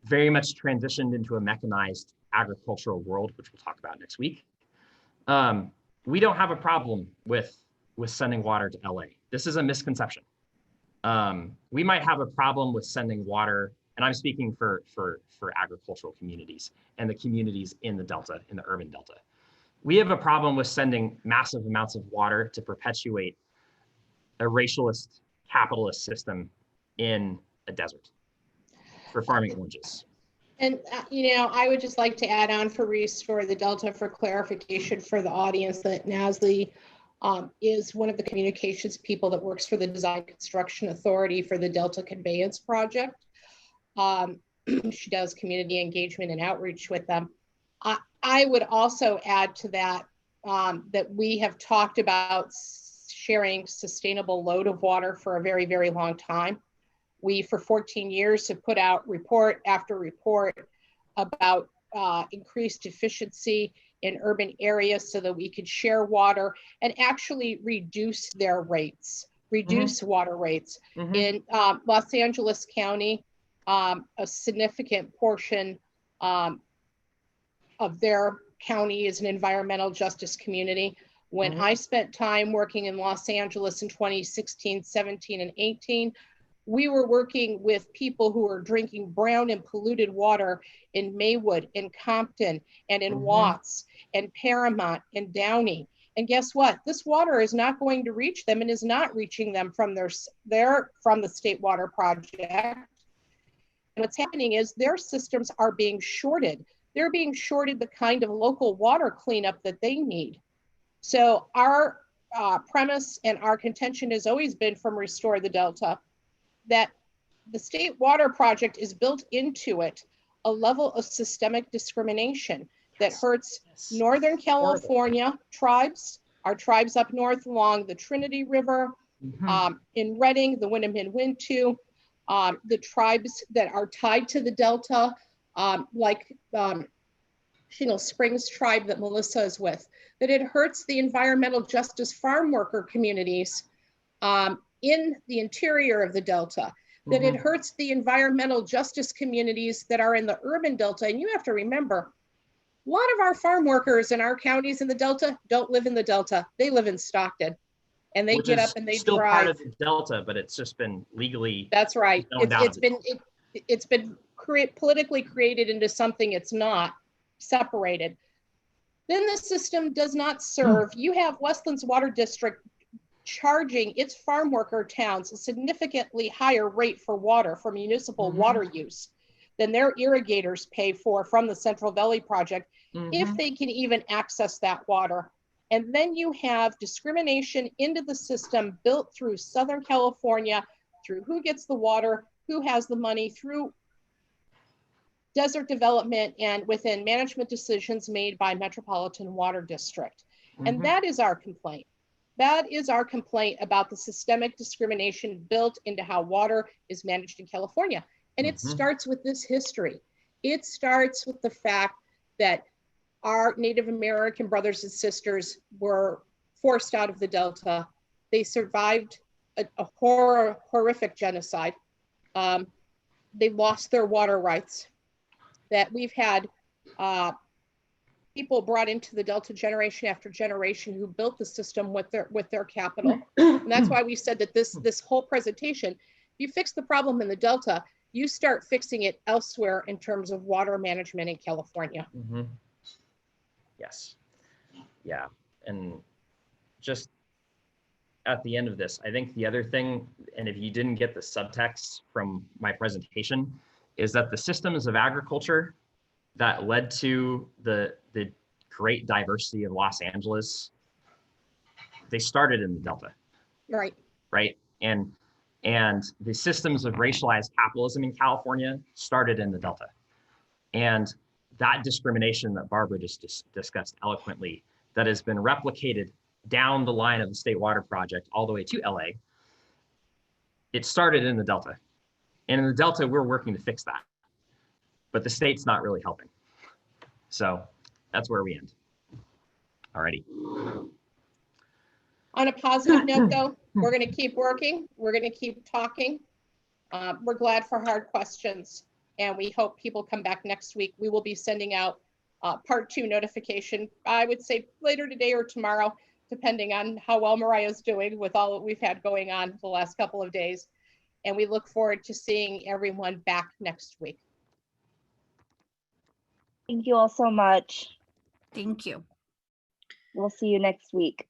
very much transitioned into a mechanized agricultural world, which we'll talk about next week. We don't have a problem with sending water to LA. This is a misconception. We might have a problem with sending water, and I'm speaking for agricultural communities and the communities in the Delta, in the urban Delta. We have a problem with sending massive amounts of water to perpetuate a racialist capitalist system in a desert for farming oranges. And, I would just like to add on for Restore the Delta for clarification for the audience that Nasli is one of the communications people that works for the Design Construction Authority for the Delta Conveyance Project. She does community engagement and outreach with them. I would also add to that that we have talked about sharing sustainable load of water for a very, very long time. We, for 14 years, have put out report after report about increased efficiency in urban areas so that we could share water and actually reduce their rates, water rates. In Los Angeles County, a significant portion of their county is an environmental justice community. When I spent time working in Los Angeles in 2016, 17, and 18, we were working with people who were drinking brown and polluted water in Maywood, in Compton, and in Watts, and Paramount, and Downey. And guess what? This water is not going to reach them and is not reaching them from from the State Water Project. And what's happening is their systems are being shorted. They're being shorted the kind of local water cleanup that they need. So our premise and our contention has always been from Restore the Delta that the State Water Project is built into it a level of systemic discrimination that hurts Northern California tribes, our tribes up north along the Trinity River, in Redding, the Winnemem-Wintu, the tribes that are tied to the Delta, like Shingle Springs tribe that Melissa is with, that it hurts the environmental justice farm worker communities in the interior of the Delta, that it hurts the environmental justice communities that are in the urban Delta. And you have to remember, a lot of our farm workers in our counties in the Delta don't live in the Delta. They live in Stockton. And they get up and they still drive. Part of the Delta, but it's just been legally. That's right. It's been politically created into something it's not, separated. Then the system does not serve. You have Westlands Water District charging its farm worker towns a significantly higher rate for water, for municipal water use, than their irrigators pay for from the Central Valley Project, if they can even access that water. And then you have discrimination into the system built through Southern California, through who gets the water, who has the money, through desert development, and within management decisions made by Metropolitan Water District. And that is our complaint. That is our complaint about the systemic discrimination built into how water is managed in California. And it starts with this history. It starts with the fact that our Native American brothers and sisters were forced out of the Delta. They survived a horrific genocide. They lost their water rights. That we've had people brought into the Delta generation after generation who built the system with their capital. And that's why we said that this whole presentation, if you fix the problem in the Delta, you start fixing it elsewhere in terms of water management in California. Yes. Yeah. And just at the end of this, I think the other thing, and if you didn't get the subtext from my presentation, is that the systems of agriculture that led to the great diversity of Los Angeles, they started in the Delta. Right. Right. And the systems of racialized capitalism in California started in the Delta. And that discrimination that Barbara just discussed eloquently, that has been replicated down the line of the State Water Project all the way to LA, it started in the Delta. And in the Delta, we're working to fix that. But the state's not really helping. So that's where we end. Alrighty. On a positive note, though, we're going to keep working. We're going to keep talking. We're glad for hard questions, and we hope people come back next week. We will be sending out part 2 notification, I would say later today or tomorrow, depending on how well Mariah's doing with all that we've had going on the last couple of days. And we look forward to seeing everyone back next week. Thank you all so much. Thank you. We'll see you next week.